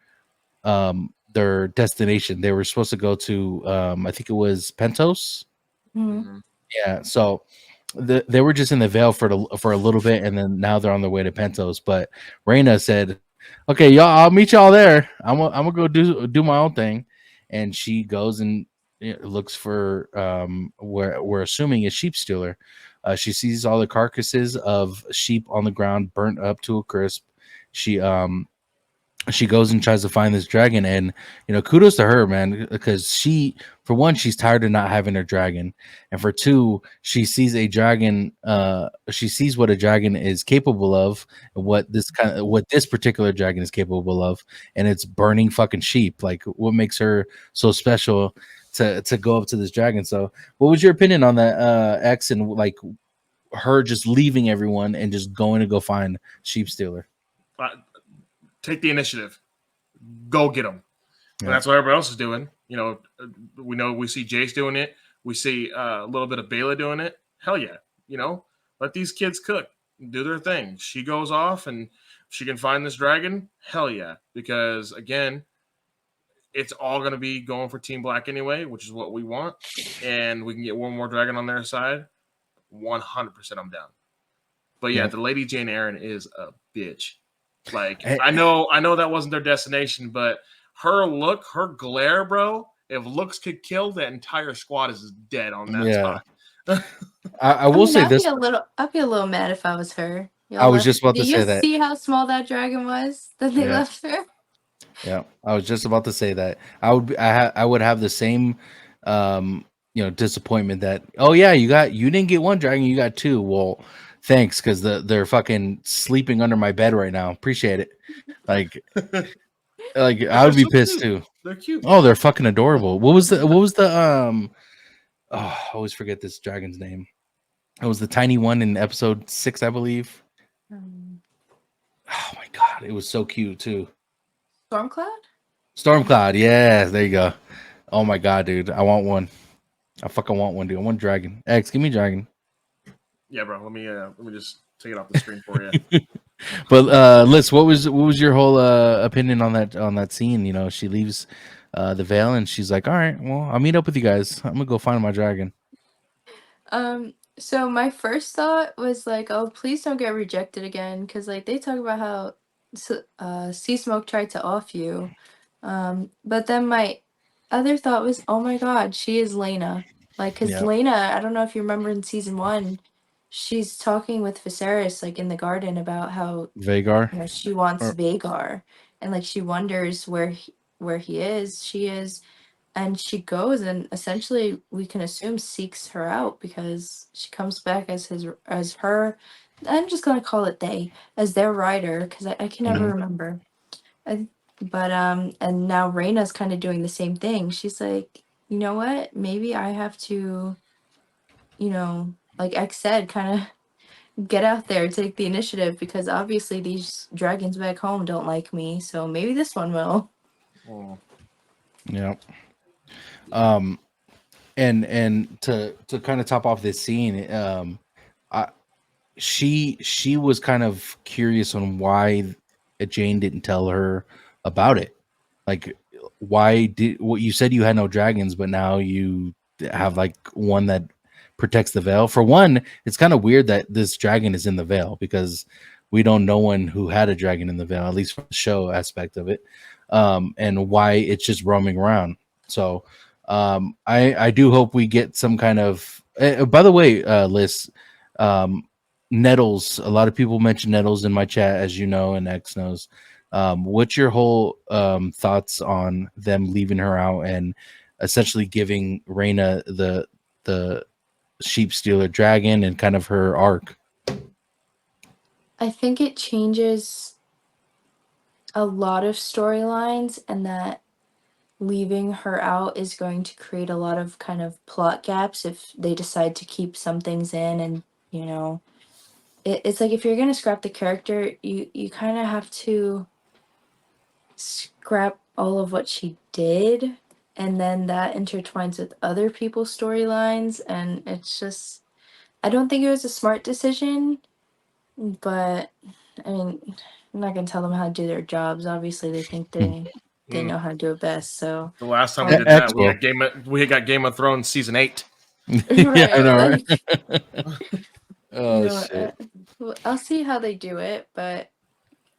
destination. They were supposed to go to I think it was Pentos. Mm-hmm. Yeah, so they were just in the Vale for a little bit, and then now they're on their way to Pentos. But Rhaena said, "Okay, y'all, I'll meet y'all there. I'm gonna go do my own thing," and she goes and looks for where we're assuming is sheep stealer. She sees all the carcasses of sheep on the ground, burnt up to a crisp. She goes and tries to find this dragon, and kudos to her, man, because for one, she's tired of not having her dragon, and for two, she sees a dragon. She sees what a dragon is capable of, and what this particular dragon is capable of, and it's burning fucking sheep. Like, what makes her so special to go up to this dragon? So, what was your opinion on that, X, and like her just leaving everyone and just going to go find sheep stealer? Take the initiative. Go get them. Yeah. And that's what everybody else is doing. You know, we see Jace doing it. We see a little bit of Bela doing it. Hell yeah. You know, let these kids cook, do their thing. She goes off and she can find this dragon. Hell yeah. Because again, it's all going to be going for Team Black anyway, which is what we want. And we can get one more dragon on their side. 100% I'm down. But yeah, the Lady Jane Eyre is a bitch. Like, I know that wasn't their destination, but her look, her glare, bro. If looks could kill, that entire squad is dead on that spot. I will say this. I'd be a little mad if I was her. I was just about to say that. Did you see how small that dragon was that they left her? Yeah, I was just about to say that. I would have the same, disappointment that, oh yeah, you didn't get one dragon, you got two. Well, thanks, because they're fucking sleeping under my bed right now. Appreciate it. Like I would be pissed too. They're cute. Oh, they're fucking adorable. What was the I always forget this dragon's name. It was the tiny one in episode 6, I believe. Oh my god, it was so cute too. Stormcloud, yeah, there you go. Oh my god, dude, I want one. I fucking want one, dude. I want dragon. X, give me dragon. Yeah, bro. Let me just take it off the screen for you. But Liz, what was your whole opinion on that scene? You know, she leaves the Vale and she's like, all right, well, I'll meet up with you guys. I'm gonna go find my dragon. So my first thought was like, oh, please don't get rejected again, because like they talk about how Sea Smoke tried to off you, but then my other thought was, oh my god, she is Rhaena. Like, because Rhaena, I don't know if you remember in season 1, she's talking with Viserys like in the garden about how Vhagar, she wants Vhagar, and like she wonders where he is. She is. And she goes and essentially we can assume seeks her out, because she comes back as her. I'm just gonna call it they, as their rider, because I can never remember. And now Rhaena's kind of doing the same thing. She's like, you know what? Maybe I have to, like X said, kind of get out there, take the initiative, because obviously these dragons back home don't like me. So maybe this one will. Oh. Yeah. And to kind of top off this scene, she was kind of curious on why Jane didn't tell her about it. Like, why did what you said, you had no dragons, but now you have like one that protects the Vale. For one, it's kind of weird that this dragon is in the Vale, because we don't know one who had a dragon in the Vale, at least from the show aspect of it, and why it's just roaming around. So I do hope we get some kind of by the way, Liz, Nettles, a lot of people mention Nettles in my chat, as you know, and X knows. What's your whole thoughts on them leaving her out and essentially giving Rhaena the sheep stealer dragon and kind of her arc? I think it changes a lot of storylines, and that leaving her out is going to create a lot of kind of plot gaps if they decide to keep some things in. And it's like, if you're going to scrap the character, you kind of have to scrap all of what she did, and then that intertwines with other people's storylines, and it's just, I don't think it was a smart decision. But I mean, I'm not gonna tell them how to do their jobs. Obviously they think they know how to do it best. So the last time we did that, we got Game of Thrones season 8. Yeah, I know, right? Oh shit. I'll see how they do it, but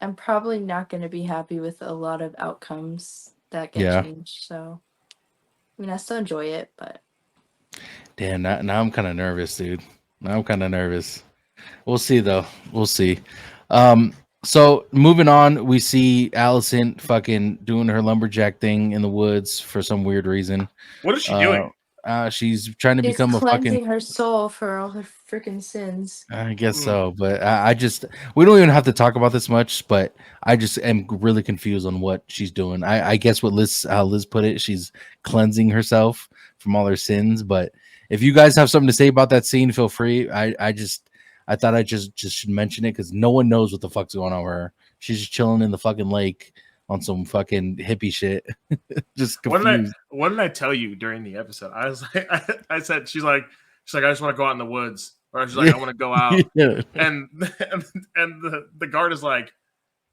I'm probably not going to be happy with a lot of outcomes that get changed. So I mean, I still enjoy it, but damn, now I'm kind of nervous, dude. Now I'm kind of nervous. We'll see, though. We'll see. So moving on, we see Alicent fucking doing her lumberjack thing in the woods for some weird reason. What is she doing? She's trying to become a fucking, cleansing her soul for all her freaking sins. I guess so, but I just, we don't even have to talk about this much, but I just am really confused on what she's doing. I guess how Liz put it, she's cleansing herself from all her sins. But if you guys have something to say about that scene, feel free. I thought I just should mention it, because no one knows what the fuck's going on with her. She's just chilling in the fucking lake, on some fucking hippie shit. Just What confused. did I tell you during the episode? I was like, I said, she's like, I just want to go out in the woods, or she's like, I want to go out, and the guard is like,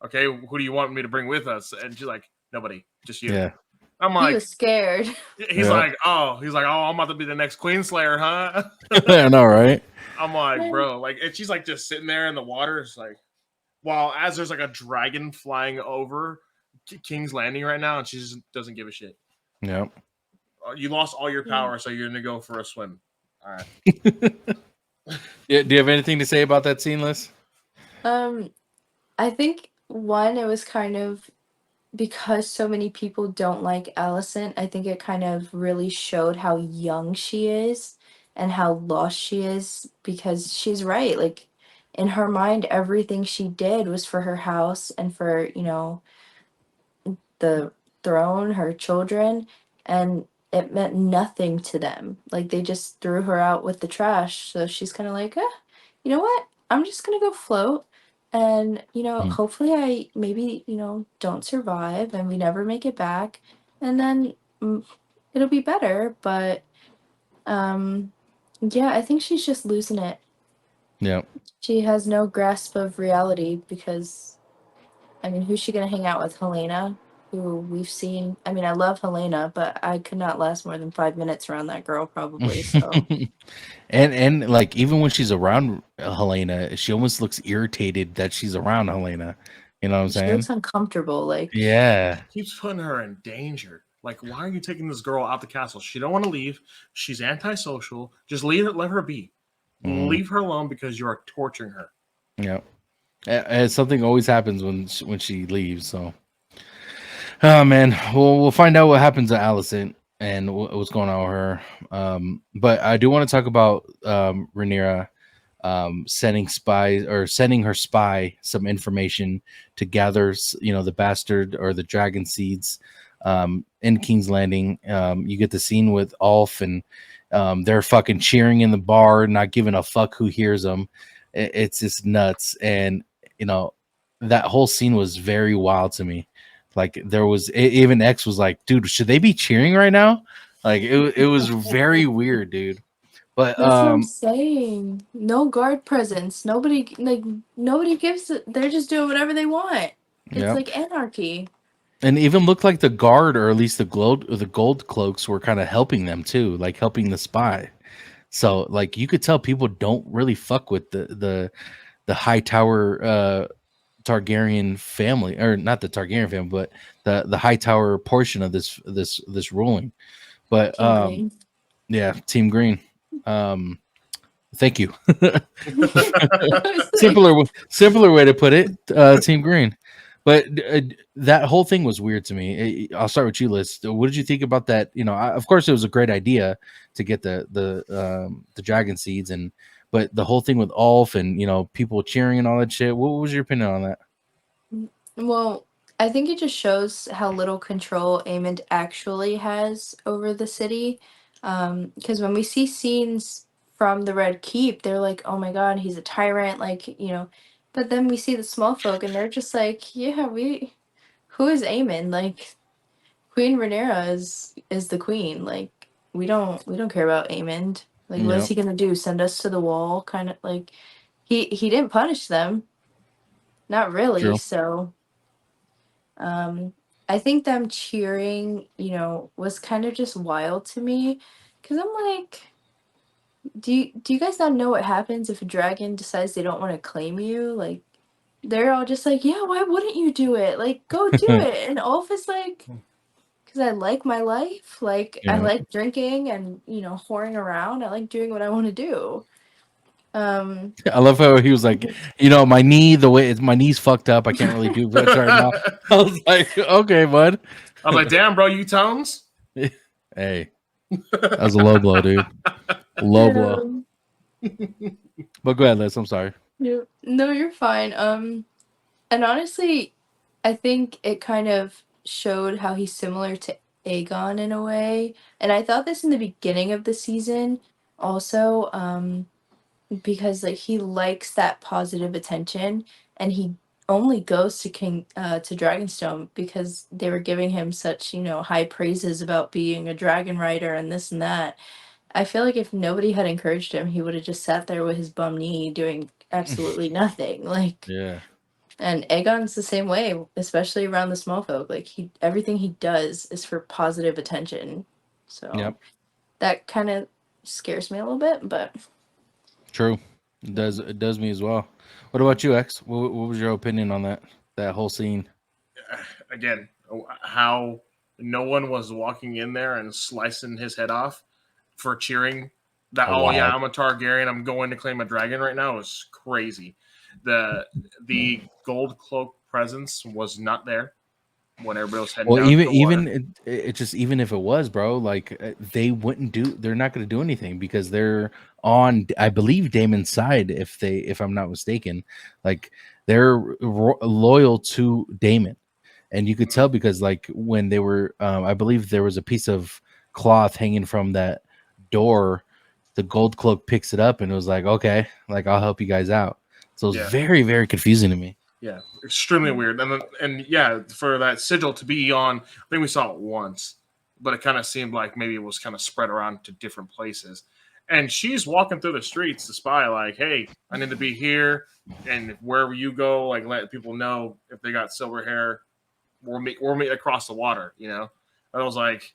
okay, who do you want me to bring with us? And she's like, nobody, just you. Yeah. I'm like, he was scared. He's like, oh, I'm about to be the next Queen Slayer, huh? I know, right? I'm like, bro, like, and she's like just sitting there in the water, it's like, while as there's like a dragon flying over King's Landing right now, and she just doesn't give a shit. Yeah. You lost all your power, so you're gonna go for a swim. All right. Yeah. Do you have anything to say about that scene, Liz? I think one, it was kind of because so many people don't like Alicent. I think it kind of really showed how young she is and how lost she is, because she's right. Like, in her mind, everything she did was for her house and for, the throne, her children, and it meant nothing to them. Like, they just threw her out with the trash. So she's kind of like, you know what? I'm just gonna go float. And, hopefully I maybe, don't survive and we never make it back. And then it'll be better. But yeah, I think she's just losing it. Yeah. She has no grasp of reality because, I mean, who's she gonna hang out with? Helena, who we've seen. I mean, I love Helena, but I could not last more than 5 minutes around that girl, probably. So, and like even when she's around Helena, she almost looks irritated that she's around Helena. You know what I'm she saying? looks uncomfortable. Like, Yeah. Keeps putting her in danger. Like, why are you taking this girl out the castle? She don't want to leave. She's antisocial. Just let her be. Leave her alone because you are torturing her. Yeah. And something always happens when she leaves. So, oh man, we'll find out what happens to Alicent and what's going on with her. But I do want to talk about Rhaenyra sending her spy some information to gather, the bastard or the dragon seeds in King's Landing. You get the scene with Ulf and they're fucking cheering in the bar, not giving a fuck who hears them. It's just nuts. And that whole scene was very wild to me. Like there was even X was like, dude, should they be cheering right now? Like it was very weird, dude. But that's what I'm saying. No guard presence. Nobody gives it. They're just doing whatever they want. It's like anarchy. And even looked like the guard, or at least the gold cloaks, were kind of helping them too, like helping the spy. So like you could tell people don't really fuck with the high tower Targaryen family, or not the Targaryen family, but the high tower portion of this ruling. But yeah, Team Green. Thank you. simpler way to put it. Team Green. But that whole thing was weird to me. I'll start with you, Liz. What did you think about that? Of course, it was a great idea to get the dragon seeds, but the whole thing with Ulf and people cheering and all that shit. What was your opinion on that? Well, I think it just shows how little control Aemond actually has over the city. Because when we see scenes from the Red Keep, they're like, "Oh my God, he's a tyrant!" But then we see the small folk, and they're just like, "Yeah, who is Aemond? Like, Queen Rhaenyra is the queen. Like, we don't care about Aemond. Like, what is he gonna do? Send us to the wall? Kind of like, he didn't punish them, not really. True. So." I think them cheering, was kind of just wild to me, because I'm like, do you guys not know what happens if a dragon decides they don't want to claim you? Like, they're all just like, yeah, why wouldn't you do it? Like, go do it. And Ulf is like, because I like my life. Like, I like drinking and, whoring around. I like doing what I want to do. I love how he was like, my knee, my knee's fucked up. I can't really do much right now. I was like, okay, bud. I was like, damn, bro, you Tones? Hey, that was a low blow, dude. Low blow. But go ahead, Liz. I'm sorry. No, you're fine. And honestly, I think it kind of showed how he's similar to Aegon in a way. And I thought this in the beginning of the season also, because like he likes that positive attention and he only goes to Dragonstone because they were giving him such, high praises about being a dragon rider and this and that. I feel like if nobody had encouraged him, he would have just sat there with his bum knee doing absolutely nothing. Like, Yeah. and Aegon's the same way, especially around the small folk. Like, everything he does is for positive attention. So that kind of scares me a little bit, but true. It does me as well. What about you, X? What was your opinion on that whole scene? Again, how no one was walking in there and slicing his head off for cheering that, oh yeah, I'm a Targaryen, I'm going to claim a dragon right now, is crazy. The gold cloak presence was not there when everybody was heading down. Even it just, even if it was, bro, like they wouldn't do. They're not going to do anything because they're on, I believe, Daemon's side. If I'm not mistaken, like they're loyal to Daemon, and you could tell because like when they were, I believe there was a piece of cloth hanging from that door. The gold cloak picks it up and it was like, okay, like I'll help you guys out. So it was very, very confusing to me. Yeah, extremely weird. And yeah, for that sigil to be on, I think we saw it once, but it kind of seemed like maybe it was kind of spread around to different places. And she's walking through the streets to spy, like, hey, I need to be here, and wherever you go, like, let people know if they got silver hair, we'll meet across the water. You know, I was like,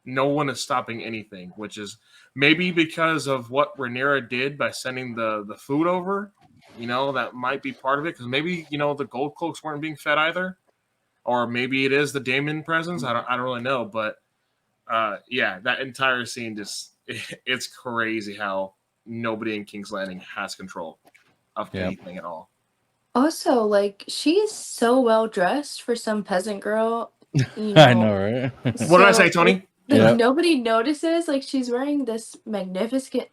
no one is stopping anything, which is maybe because of what Rhaenyra did by sending the food over. You know, that might be part of it, because maybe, the gold cloaks weren't being fed either, or maybe it is the Daemon presence. I don't really know, but yeah, that entire scene it's crazy how nobody in King's Landing has control of anything at all. Also, like, she's so well dressed for some peasant girl. I know, right? What did I say, Tony? Nobody notices. Like, she's wearing this magnificent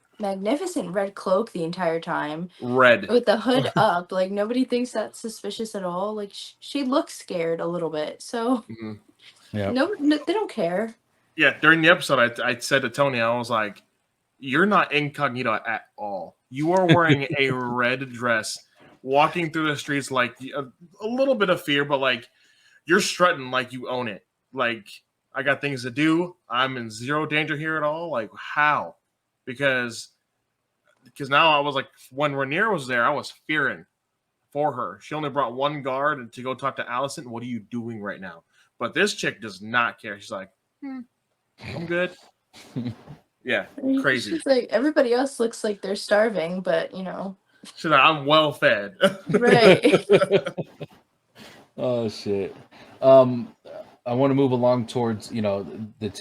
red cloak the entire time. Red. With the hood up. Like, nobody thinks that's suspicious at all. Like, she looks scared a little bit. So, no, they don't care. Yeah, during the episode, I said to Tony, I was like, you're not incognito at all. You are wearing a red dress, walking through the streets like a little bit of fear, but like you're strutting like you own it. Like, I got things to do. I'm in zero danger here at all. Like, how? Because now I was like, when Rhaenyra was there, I was fearing for her. She only brought one guard to go talk to Alicent. What are you doing right now? But this chick does not care. She's like, I'm good. Yeah, crazy. She's like, everybody else looks like they're starving, but She's like, I'm well fed. Right. Oh shit. I want to move along towards, the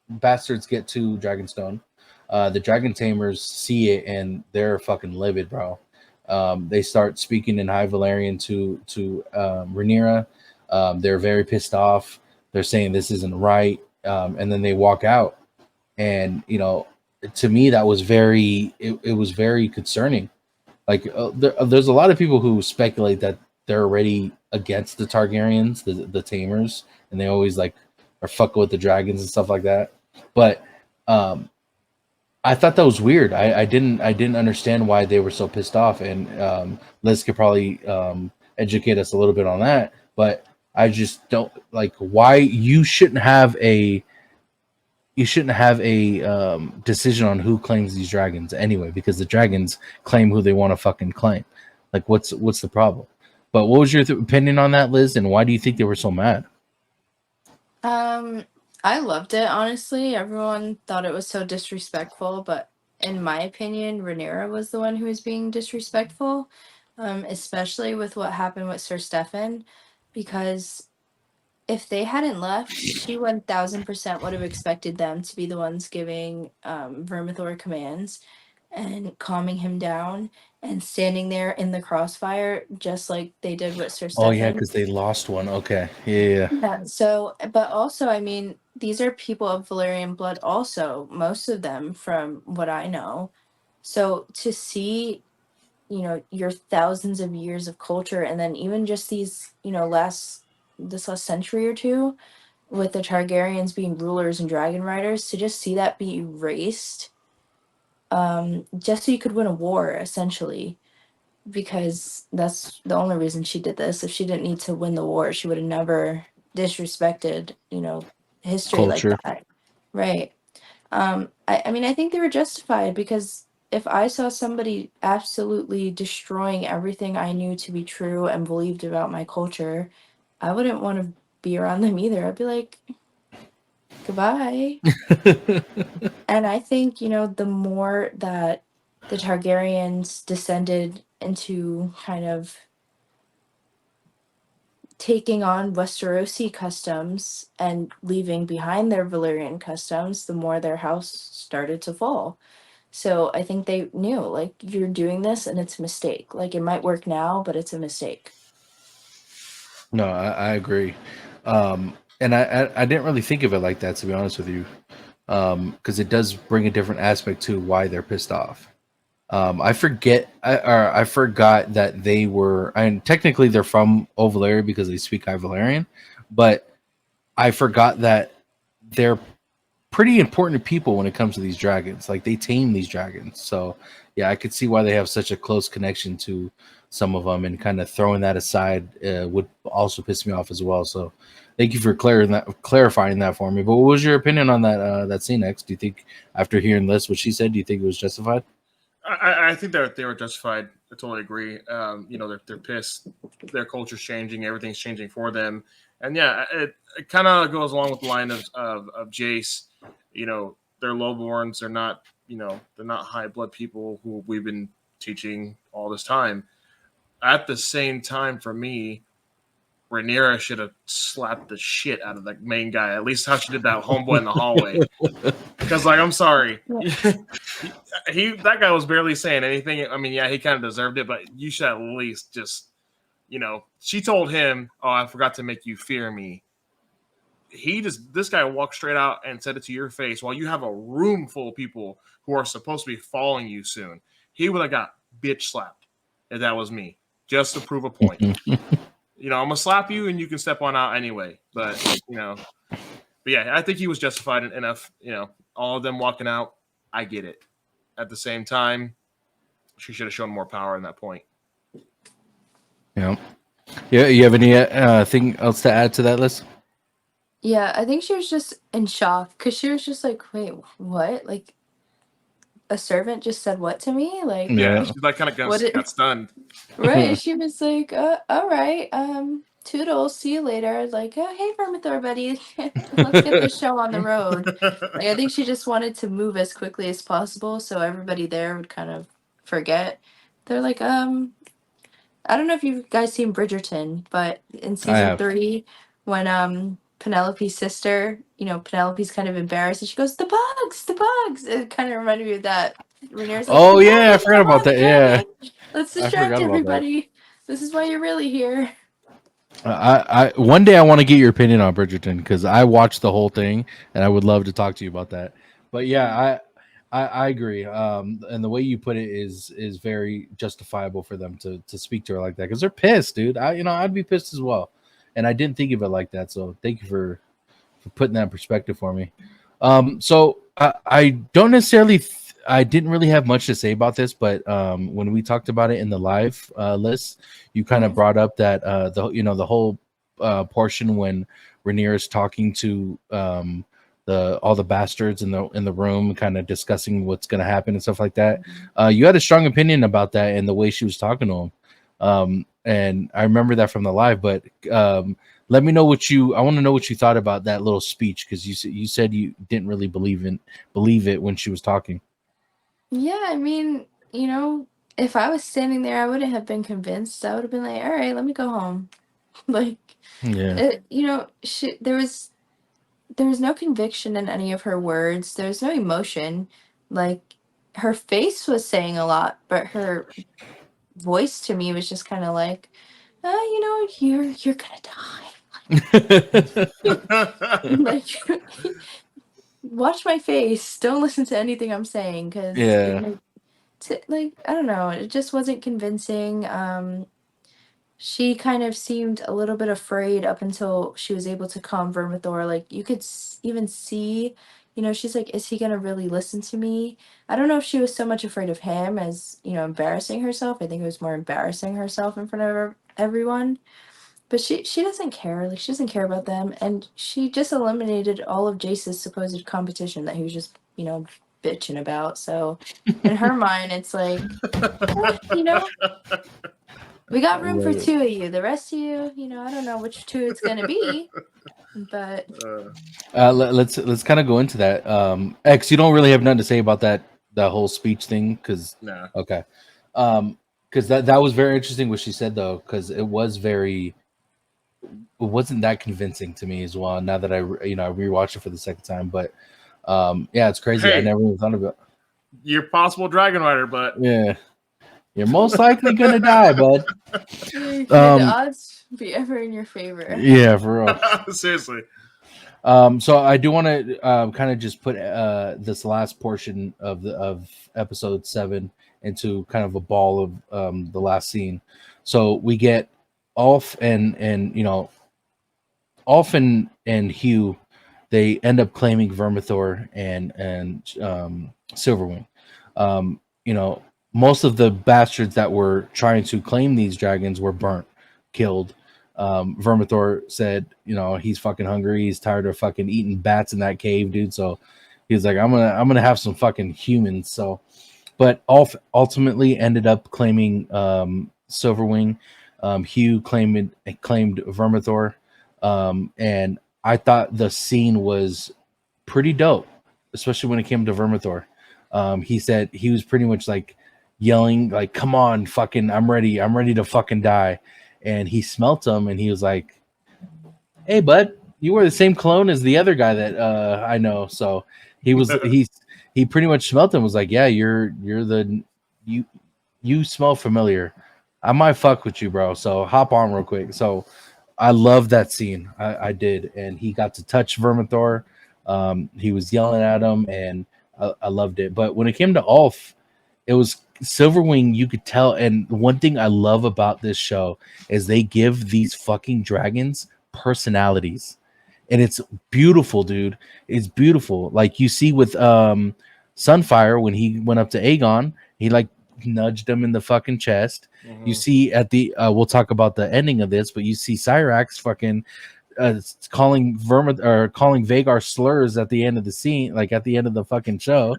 bastards get to Dragonstone. The dragon tamers see it and they're fucking livid, bro. They start speaking in High Valyrian to Rhaenyra. They're very pissed off. They're saying this isn't right. And then they walk out. And, to me, that was it was very concerning. Like, there's a lot of people who speculate that they're already against the Targaryens, the Tamers, and they always like are fucking with the dragons and stuff like that. But I thought that was weird. I didn't understand why they were so pissed off, and Liz could probably educate us a little bit on that. But I just don't like why you shouldn't have a decision on who claims these dragons anyway, because the dragons claim who they want to fucking claim. Like, what's the problem? But what was your opinion on that, Liz, and why do you think they were so mad? I loved it, honestly. Everyone thought it was so disrespectful, but in my opinion, Rhaenyra was the one who was being disrespectful, especially with what happened with Sir Stefan, because if they hadn't left, she 1000% would have expected them to be the ones giving Vermithor commands and calming him down and standing there in the crossfire, just like they did with Sir Stefan. Oh yeah, because they lost one. Okay, yeah. So, but also, I mean, these are people of Valyrian blood. Also, most of them, from what I know. So to see, your thousands of years of culture, and then even just these, this last century or two, with the Targaryens being rulers and dragon riders, to just see that be erased, just so you could win a war, essentially. because that's the only reason she did this. If she didn't need to win the war, she would have never disrespected, history like Culture. that. Right. I mean, I think they were justified because if I saw somebody absolutely destroying everything I knew to be true and believed about my culture, I wouldn't want to be around them either. I'd be like, goodbye. And I think, the more that the Targaryens descended into kind of taking on Westerosi customs and leaving behind their Valyrian customs, the more their house started to fall. So I think they knew, like, you're doing this and it's a mistake. Like, it might work now, but it's a mistake. No, I agree. And I didn't really think of it like that, to be honest with you, because it does bring a different aspect to why they're pissed off. I forgot that they were, and technically they're from Ovalaria because they speak High Valyrian, but I forgot that they're pretty important people when it comes to these dragons. Like, they tame these dragons. So yeah, I could see why they have such a close connection to some of them, and kind of throwing that aside would also piss me off as well. So thank you for clarifying that for me. But what was your opinion on that scene, X? Do you think, after hearing this, what she said, do you think it was justified? I think that they were justified. I totally agree. They're pissed. Their culture's changing. Everything's changing for them. And yeah, it kind of goes along with the line of Jace. They're lowborns. They're not. They're not high blood people who we've been teaching all this time. At the same time, for me, Rhaenyra should have slapped the shit out of the main guy. At least how she did that homeboy in the hallway. Because, like, I'm sorry, that guy was barely saying anything. I mean, yeah, he kind of deserved it, but you should at least just, she told him, "Oh, I forgot to make you fear me." This guy walked straight out and said it to your face while you have a room full of people who are supposed to be following you soon. He would have got bitch slapped if that was me, just to prove a point. I'm gonna slap you and you can step on out anyway. But yeah, I think he was justified enough. All of them walking out, I get it. At the same time, she should have shown more power in that point. Yeah. Yeah. You have any thing else to add to that list? Yeah, I think she was just in shock because she was just like, wait, what? Like, a servant just said what to me? Like, yeah, she's like kind of got stunned. Right. She was like, all right, toodles, see you later. Like, oh, hey, Vermithor, buddy. Let's get this show on the road. Like, I think she just wanted to move as quickly as possible so everybody there would kind of forget. They're like, I don't know if you guys seen Bridgerton, but in season 3, when Penelope's sister, Penelope's kind of embarrassed and she goes, the bugs. It kind of reminded me of that. Rhaenyra's like, oh yeah, I forgot about that. Yeah, let's distract everybody. This is why you're really here. I one day I want to get your opinion on Bridgerton, because I watched the whole thing and I would love to talk to you about that. But yeah, I agree. And the way you put it is very justifiable for them to speak to her like that, because they're pissed, dude. I'd be pissed as well, and I didn't think of it like that. So thank you for putting that in perspective for me. So I don't necessarily. I didn't really have much to say about this, but when we talked about it in the live list, you kind of brought up that the whole portion when Rhaenyra is talking to all the bastards in the room, kind of discussing what's going to happen and stuff like that. You had a strong opinion about that and the way she was talking to him, and I remember that from the live. But let me know I want to know what you thought about that little speech, because you said you didn't really believe it when she was talking. Yeah, I mean, if I was standing there, I wouldn't have been convinced. I would have been like, all right, let me go home. Like, yeah, there was no conviction in any of her words. There's no emotion. Like, her face was saying a lot, but her voice to me was just kind of like, you're gonna die. Like, watch my face. Don't listen to anything I'm saying, because yeah. I don't know, it just wasn't convincing. She kind of seemed a little bit afraid up until she was able to calm Vermithor. Like, you could even see you know, she's like, is he gonna really listen to me? I don't know if she was so much afraid of him as, you know, embarrassing herself. I think it was more embarrassing herself in front of everyone. But she doesn't care. Like, she doesn't care about them, and she just eliminated all of Jace's supposed competition that he was just, you know, bitching about. So in her mind, it's like, you know, we got room for two of you. The rest of you, you know, I don't know which two it's gonna be, but let's kind of go into that. X, you don't really have nothing to say about that whole speech thing, because no. Okay, because that was very interesting what she said though, because it wasn't that convincing to me as well. Now that I rewatched it for the second time, but yeah, it's crazy. Hey, I never even thought about. You're possible dragon rider, but Yeah, you're most likely gonna die, bud. may the odds be ever in your favor. Yeah, for real. Seriously. So I do want to kind of just put this last portion of episode 7 into kind of a ball of the last scene. So we get Ulf and Ulf and Hugh. They end up claiming Vermithor and Silverwing. Most of the bastards that were trying to claim these dragons were burnt, killed. Vermithor said, he's fucking hungry. He's tired of fucking eating bats in that cave, dude. So he's like, I'm gonna have some fucking humans. So, but ultimately ended up claiming Silverwing. Hugh claimed Vermithor, and I thought the scene was pretty dope, especially when it came to Vermithor. He said he was pretty much like yelling, like, "Come on, fucking, I'm ready to fucking die." And he smelt him, and he was like, "Hey, bud, you wear the same cologne as the other guy that I know." So he pretty much smelt him. Was like, "Yeah, you're the you smell familiar. I might fuck with you, bro. So hop on real quick." So I love that scene. I did, and he got to touch Vermithor. He was yelling at him, and I loved it. But when it came to Ulf, it was Silverwing. You could tell. And one thing I love about this show is they give these fucking dragons personalities, and it's beautiful, dude. It's beautiful. Like you see with Sunfire when he went up to Aegon, he like nudged him in the fucking chest. You see at the we'll talk about the ending of this, but you see Cyrax fucking calling Vagar slurs at the end of the scene, like at the end of the fucking show.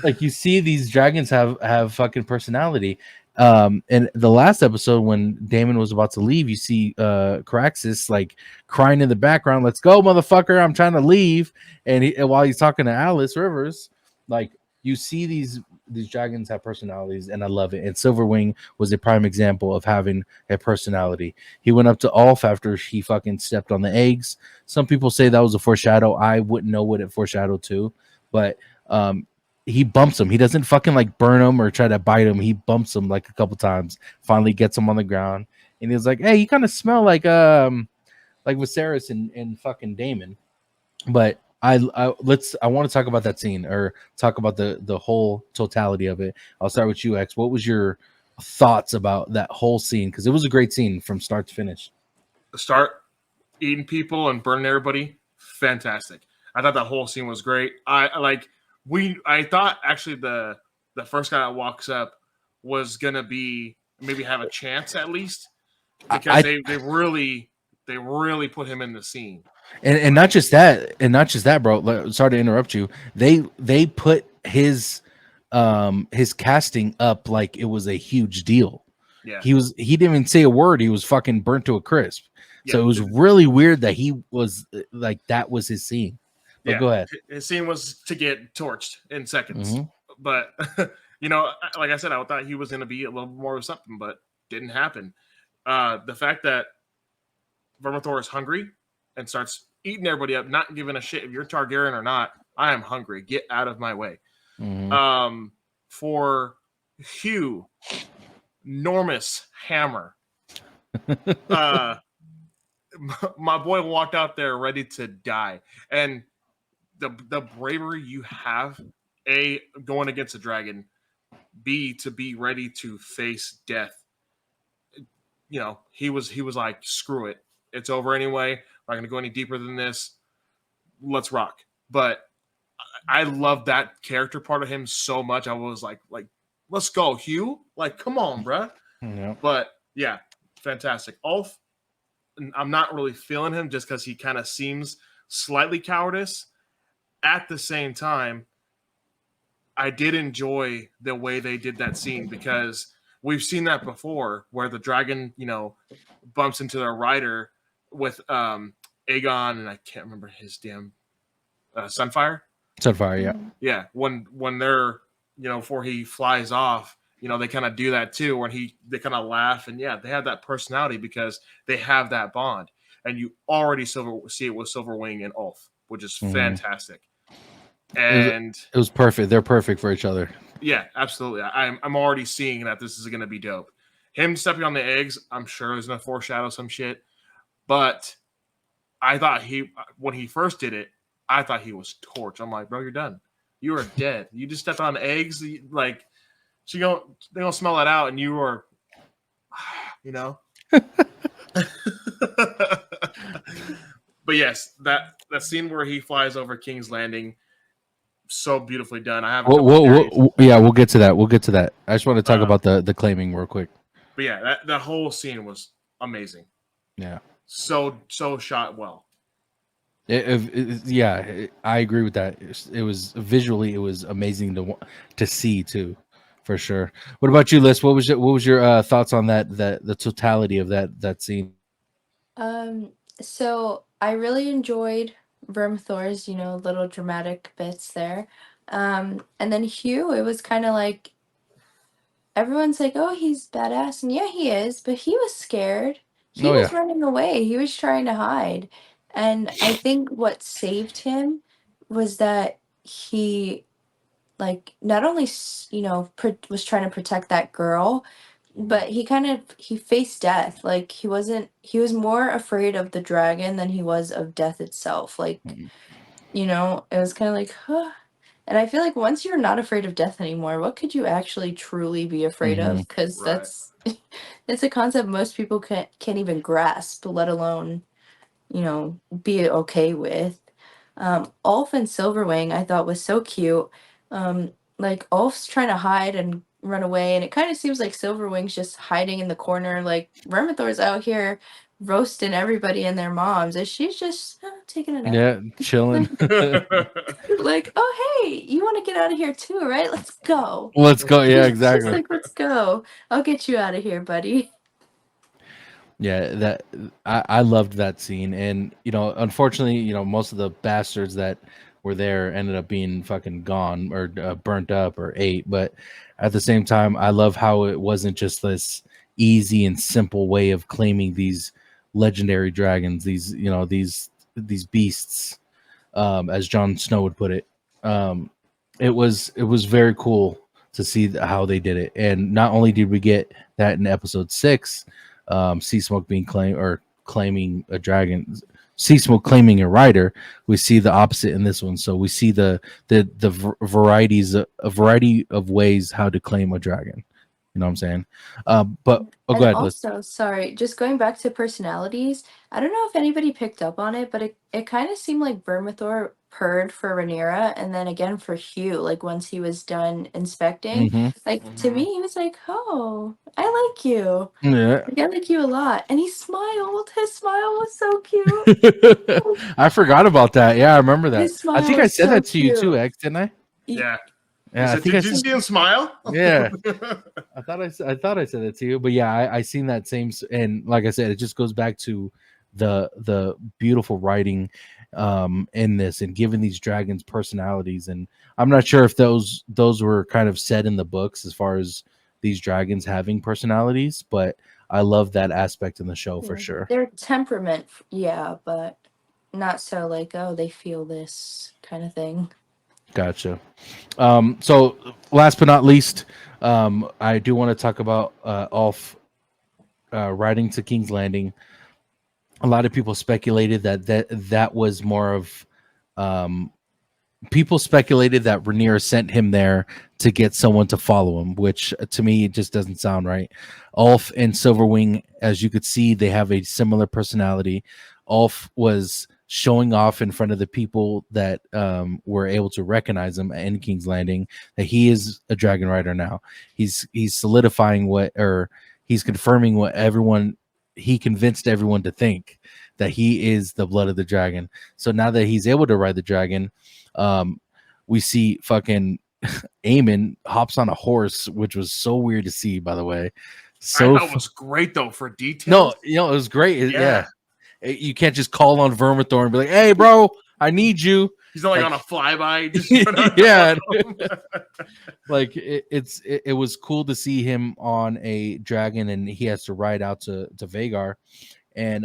like you see these dragons have fucking personality. And the last episode when Daemon was about to leave, you see Caraxes like crying in the background, "Let's go, motherfucker, I'm trying to leave." And while he's talking to Alice Rivers, like you see these dragons have personalities, and I love it. And Silverwing was a prime example of having a personality. He went up to Ulf after he fucking stepped on the eggs. Some people say that was a foreshadow. I wouldn't know what it foreshadowed to, but he bumps him. He doesn't fucking like burn him or try to bite him. He bumps him like a couple times. Finally gets him on the ground, and he's like, "Hey, you kind of smell like Viserys and fucking Daemon." But I want to talk about that scene, or talk about the whole totality of it. I'll start with you, X. What was your thoughts about that whole scene? Because it was a great scene from start to finish. Start eating people and burning everybody, fantastic. I thought that whole scene was great. I thought actually the first guy that walks up was gonna be maybe have a chance at least, because they really put him in the scene. And not just that, bro. Sorry to interrupt you. They put his casting up like it was a huge deal. Yeah. He didn't even say a word. He was fucking burnt to a crisp. Yeah. So it was really weird that he was like, that was his scene. But yeah. Go ahead. His scene was to get torched in seconds. But like I said, I thought he was going to be a little more of something, but didn't happen. The fact that Vermithor is hungry and starts eating everybody up, not giving a shit if you're Targaryen or not. I am hungry. Get out of my way. For Hugh, enormous hammer. My boy walked out there ready to die, and the bravery you have, A, going against a dragon, B, to be ready to face death. He was like, screw it, it's over anyway. I'm not going to go any deeper than this. let's rock. But I love that character part of him so much. I was like, let's go, Hugh. Like, come on, bruh. Yeah. But yeah, fantastic. Ulf, I'm not really feeling him just because he kind of seems slightly cowardice. At the same time, I did enjoy the way they did that scene because we've seen that before where the dragon, bumps into their rider with Aegon, and I can't remember his damn Sunfire. Sunfire, yeah. Yeah, when they're, before he flies off, they kind of do that too, where they kind of laugh, and yeah, they have that personality because they have that bond, and you already see it with Silverwing and Ulf, which is fantastic. And it was perfect. They're perfect for each other. Yeah, absolutely. I'm already seeing that this is going to be dope. Him stepping on the eggs, I'm sure is going to foreshadow some shit. But I thought when he first did it, I thought he was torched. I'm like, bro, you're done. You are dead. You just stepped on eggs. Like, they're gonna smell that out, and you are, But yes, that scene where he flies over King's Landing, so beautifully done. I have. We'll get to that. We'll get to that. I just want to talk about the claiming real quick. But yeah, that whole scene was amazing. Yeah. So shot well. I agree with that. It was visually, it was amazing to see too, for sure. What about you, Liz? What was your thoughts on the totality of that scene? So I really enjoyed Vermithor's, little dramatic bits there. And then Hugh, it was kind of like everyone's like, oh, he's badass. And yeah, he is, but he was scared. He was running away. He was trying to hide. And I think what saved him was that he, like, not only, was trying to protect that girl, but he faced death. Like, he was more afraid of the dragon than he was of death itself. Like, it was kind of like, huh. And I feel like once you're not afraid of death anymore, what could you actually truly be afraid of? Because that's it's a concept most people can't even grasp, let alone, be okay with. Ulf and Silverwing I thought was so cute. Like Ulf's trying to hide and run away, and it kind of seems like Silverwing's just hiding in the corner. Like Vermithor's out here roasting everybody and their moms, and she's just taking it out. Yeah, chilling. Like, oh hey, you want to get out of here too, right? Let's go. Let's go. Yeah, exactly. She's like, let's go. I'll get you out of here, buddy. Yeah, I loved that scene, and unfortunately, most of the bastards that were there ended up being fucking gone or burnt up or ate. But at the same time, I love how it wasn't just this easy and simple way of claiming these legendary dragons, these beasts, as Jon Snow would put it. It was very cool to see how they did it, and not only did we get that in episode 6. Sea Smoke being claiming a dragon, Sea Smoke claiming a rider. We see the opposite in this one. So we see the a variety of ways how to claim a dragon. You know what I'm saying? But go ahead. Also, sorry, just going back to personalities, I don't know if anybody picked up on it, but it kind of seemed like Vermithor purred for Rhaenyra and then again for Hugh, like once he was done inspecting. Like to me, he was like, oh, I like you. Yeah. Like, I like you a lot. And he smiled. His smile was so cute. I forgot about that. Yeah, I remember that. His smile I think I was said so that to you cute. too, X, didn't I? Yeah. Yeah, Did you see him smile? Yeah, I thought I said it to you, but yeah, I seen that same, and like I said, it just goes back to the beautiful writing in this and giving these dragons personalities. And I'm not sure if those were kind of said in the books as far as these dragons having personalities, but I love that aspect in the show for sure. Their temperament, yeah, but not so like, oh, they feel this kind of thing. Gotcha. So last but not least, I do want to talk about Ulf riding to King's Landing. A lot of people speculated that was more of people speculated that Rhaenyra sent him there to get someone to follow him, which to me it just doesn't sound right. Ulf and Silverwing, as you could see, they have a similar personality. Ulf was showing off in front of the people that were able to recognize him in King's Landing that he is a dragon rider now. He's solidifying he's confirming what he convinced everyone to think, that he is the blood of the dragon. So now that he's able to ride the dragon, we see fucking Aemond hops on a horse, which was so weird to see, by the way. I thought it was great though for details. No, it was great. Yeah. You can't just call on Vermithor and be like, "Hey, bro, I need you." He's not like on a flyby. Just yeah, like it was cool to see him on a dragon, and he has to ride out to Vhagar, and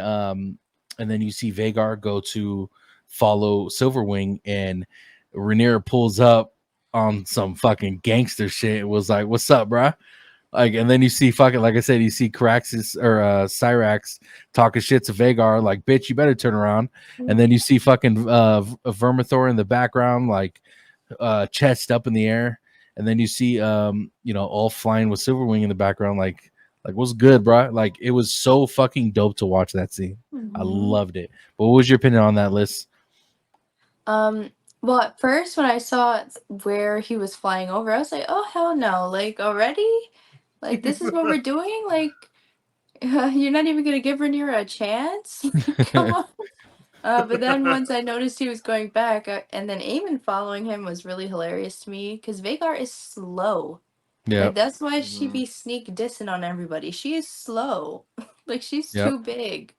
then you see Vhagar go to follow Silverwing, and Rhaenyra pulls up on some fucking gangster shit. It was like, "What's up, bro?" Like, and then you see fucking, like I said, you see Caraxes or Syrax talking shit to Vhagar, like, "Bitch, you better turn around." And then you see fucking Vermithor in the background, like chest up in the air. And then you see all flying with Silverwing in the background, like what's good, bro? Like, it was so fucking dope to watch that scene. I loved it. But what was your opinion on that, Liz? Well, at first when I saw where he was flying over, I was like, "Oh hell no! Like already? Like this is what we're doing? Like you're not even gonna give Rhaenyra a chance? Come on!" But then once I noticed he was going back, and then Aemond following him was really hilarious to me because Vhagar is slow. Yeah, like that's why she be sneak dissing on everybody. She is slow. Like she's too big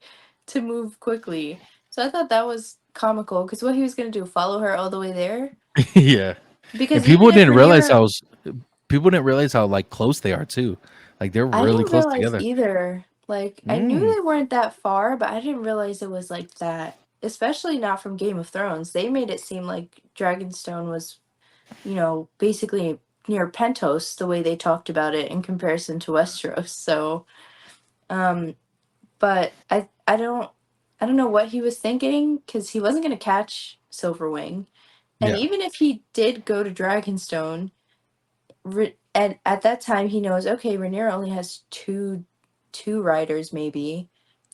to move quickly. So I thought that was comical because what he was gonna do, follow her all the way there? yeah. Because And people even if didn't realize Rhaenyra, how like close they are too. Like they're I really didn't close realize together. either. Like I knew they weren't that far, but I didn't realize it was like that. Especially not from Game of Thrones. They made it seem like Dragonstone was, basically near Pentos the way they talked about it in comparison to Westeros. So, but I don't know what he was thinking because he wasn't going to catch Silverwing. And Yeah. even if he did go to Dragonstone, and at that time he knows, okay, Rhaenyra only has two riders maybe,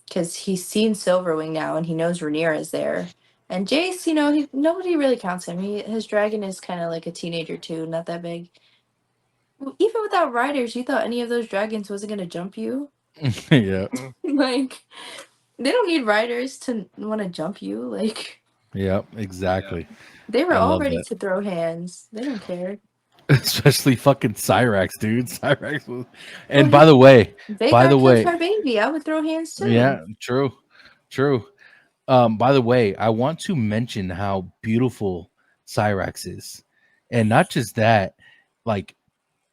because he's seen Silverwing now and he knows Rhaenyra is there. And Jace, nobody really counts him. His dragon is kind of like a teenager too, not that big. Even without riders, you thought any of those dragons wasn't gonna jump you? Yeah. Like, they don't need riders to want to jump you. Like, Yeah, exactly. they were I all love ready that. to throw hands. They don't care. Especially fucking Cyrax, dude. Cyrax was... And Well, by the way, Vhagar killed her baby. I would throw hands too. yeah, true. By the way, I want to mention how beautiful Cyrax is. And not just that, like,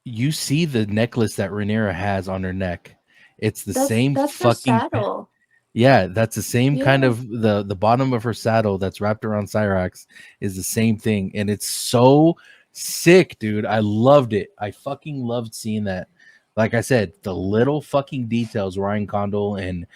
you see the necklace that Rhaenyra has on her neck. It's the same That's her fucking saddle. yeah, that's the same kind Yeah. of the bottom of her saddle that's wrapped around Cyrax is the same thing, and it's so sick, dude. I loved it. I fucking loved seeing that. Like I said, the little fucking details Ryan Condal and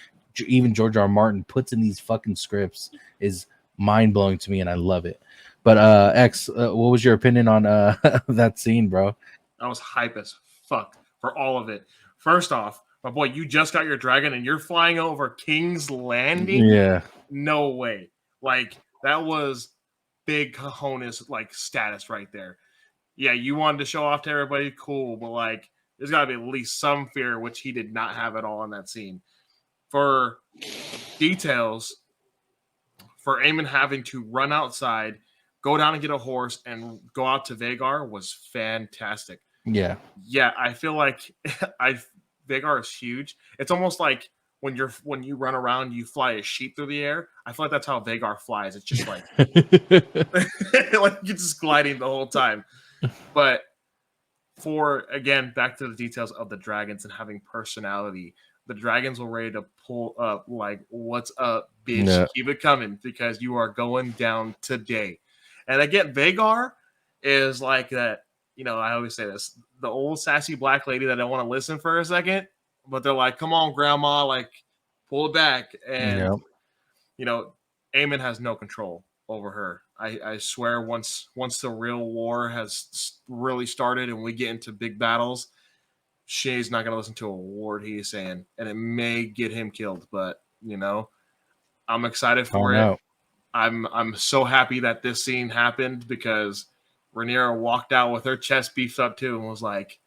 even George R. R. Martin puts in these fucking scripts is mind blowing to me, and I love it. But X, what was your opinion on that scene, bro? I was hype as fuck for all of it. First off, my boy, you just got your dragon and you're flying over King's Landing? Yeah. No way. Like, that was big cojones, like, status right there. Yeah, you wanted to show off to everybody, cool, but, like, there's got to be at least some fear, which he did not have at all in that scene. For details, for Aemond having to run outside, go down and get a horse, and go out to Vhagar was fantastic. Yeah. Yeah, I feel like Vhagar is huge. It's almost like when you run around, you fly a sheep through the air. I feel like that's how Vhagar flies. It's just like like you're just gliding the whole time. But again, back to the details of the dragons and having personality. The dragons were ready to pull up like, "What's up, bitch? Yeah. Keep it coming because you are going down today." And again, Vhagar is like that. I always say this: the old sassy black lady that don't want to listen for a second, but they're like, "Come on, grandma, like pull it back." And Aemond has no control over her. I swear, once the real war has really started and we get into big battles, she's not going to listen to a word he's saying, and it may get him killed. But I'm excited for it. I'm so happy that this scene happened because Rhaenyra walked out with her chest beefed up too and was like,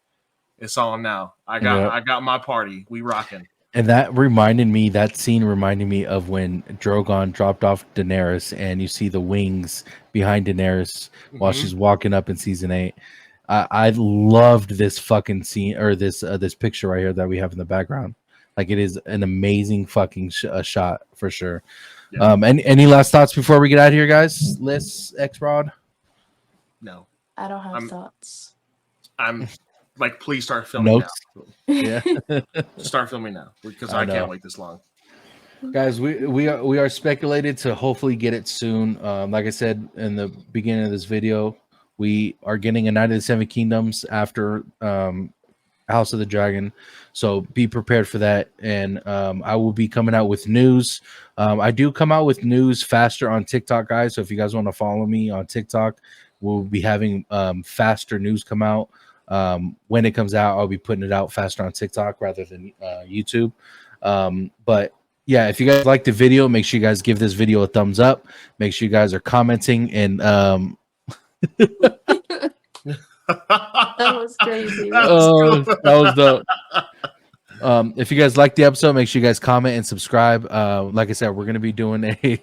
"It's on now. I got my party. We rocking." And that scene reminded me of when Drogon dropped off Daenerys, and you see the wings behind Daenerys while she's walking up in season 8. I loved this fucking scene, or this picture right here that we have in the background. Like, it is an amazing fucking shot for sure. Yeah. Any last thoughts before we get out of here, guys? Liz, X-Rod? No. I don't have thoughts. I'm like, please start filming Notes? now. Yeah. Start filming now because I can't wait this long. Guys, we are speculated to hopefully get it soon. Like I said in the beginning of this video, we are getting a Night of the Seven Kingdoms after House of the Dragon, so be prepared for that. And I will be coming out with news. I do come out with news faster on TikTok, guys, so if you guys want to follow me on TikTok, we'll be having faster news come out. When it comes out, I'll be putting it out faster on TikTok rather than YouTube. But yeah, if you guys like the video, make sure you guys give this video a thumbs up. Make sure you guys are commenting and that was crazy. That was dope. If you guys like the episode, make sure you guys comment and subscribe. Like I said, we're gonna be doing a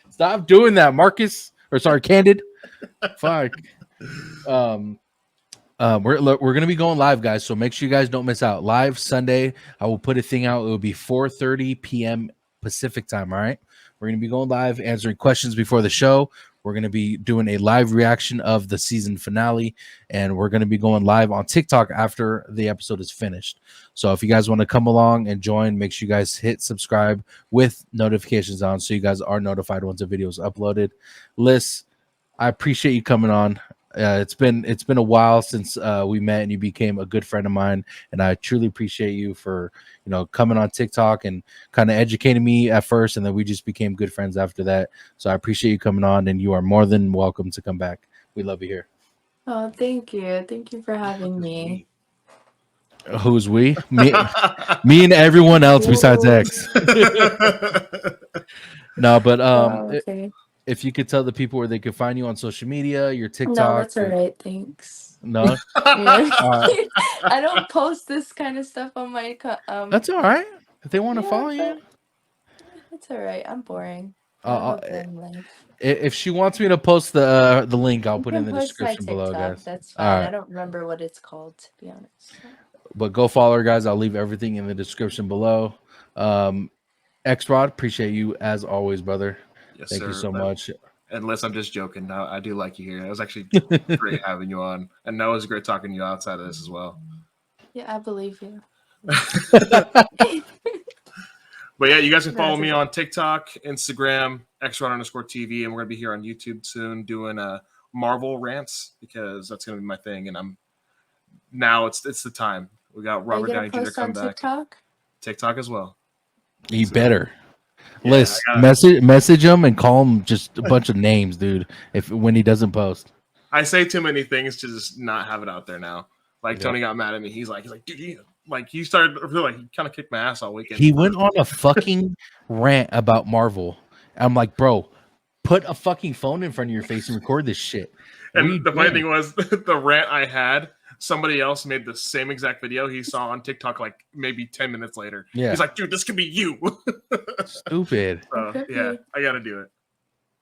stop doing that, Marcus, or sorry, Candid. Fuck. We're gonna be going live, guys, so make sure you guys don't miss out. Live Sunday, I will put a thing out. It will be 4:30 p.m. Pacific time. All right, we're gonna be going live, answering questions before the show. We're going to be doing a live reaction of the season finale, and we're going to be going live on TikTok after the episode is finished. So if you guys want to come along and join, make sure you guys hit subscribe with notifications on so you guys are notified once a video is uploaded. Liz, I appreciate you coming on. It's been a while since we met, and you became a good friend of mine, and I truly appreciate you for coming on TikTok and kind of educating me at first, and then we just became good friends after that. So I appreciate you coming on, and you are more than welcome to come back. We love you here. Oh, thank you for having me. Who's we? Me and everyone else besides X. No, but okay. If you could tell the people where they could find you on social media, your TikTok. No, that's all right. Thanks. No? I don't post this kind of stuff on my That's all right. If they want to follow you. It's all right. I'm boring. If she wants me to post the link, I'll put it in the description below, guys. That's fine. Right. I don't remember what it's called, to be honest. But go follow her, guys. I'll leave everything in the description below. X-Rod, appreciate you as always, brother. Yes, Thank you so much. Unless I'm just joking. No, I do like you here. It was actually great having you on. And no, it was great talking to you outside of this as well. Yeah, I believe you. But yeah, you guys can follow me on TikTok, Instagram, XRod_TV, and we're going to be here on YouTube soon doing Marvel rants because that's going to be my thing. And it's the time. We got Robert Downey Jr. coming back. TikTok as well. You better. Liz, message him and call him just a bunch of names, dude. When he doesn't post, I say too many things to just not have it out there now. Like Tony got mad at me. He's like, dude, he started. I feel like he kind of kicked my ass all weekend. He went on a fucking rant about Marvel. I'm like, bro, put a fucking phone in front of your face and record this shit. And the funny thing was, the rant I had, somebody else made the same exact video he saw on TikTok like maybe 10 minutes later. Yeah. He's like, dude, this could be you. Stupid. Yeah, I got to do it.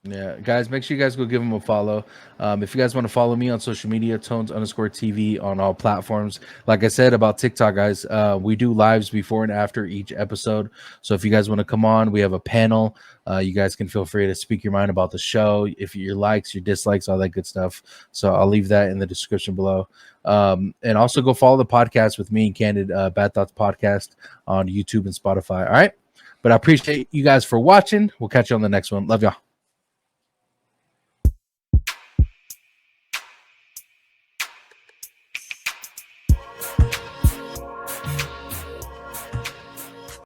Yeah, guys, make sure you guys go give him a follow. If you guys want to follow me on social media, Tones_TV on all platforms. Like I said about TikTok, guys, we do lives before and after each episode. So if you guys want to come on, we have a panel. You guys can feel free to speak your mind about the show, if your likes, your dislikes, all that good stuff. So I'll leave that in the description below. And also go follow the podcast with me and Candid, Bad Thoughts Podcast on YouTube and Spotify. All right. But I appreciate you guys for watching. We'll catch you on the next one. Love y'all.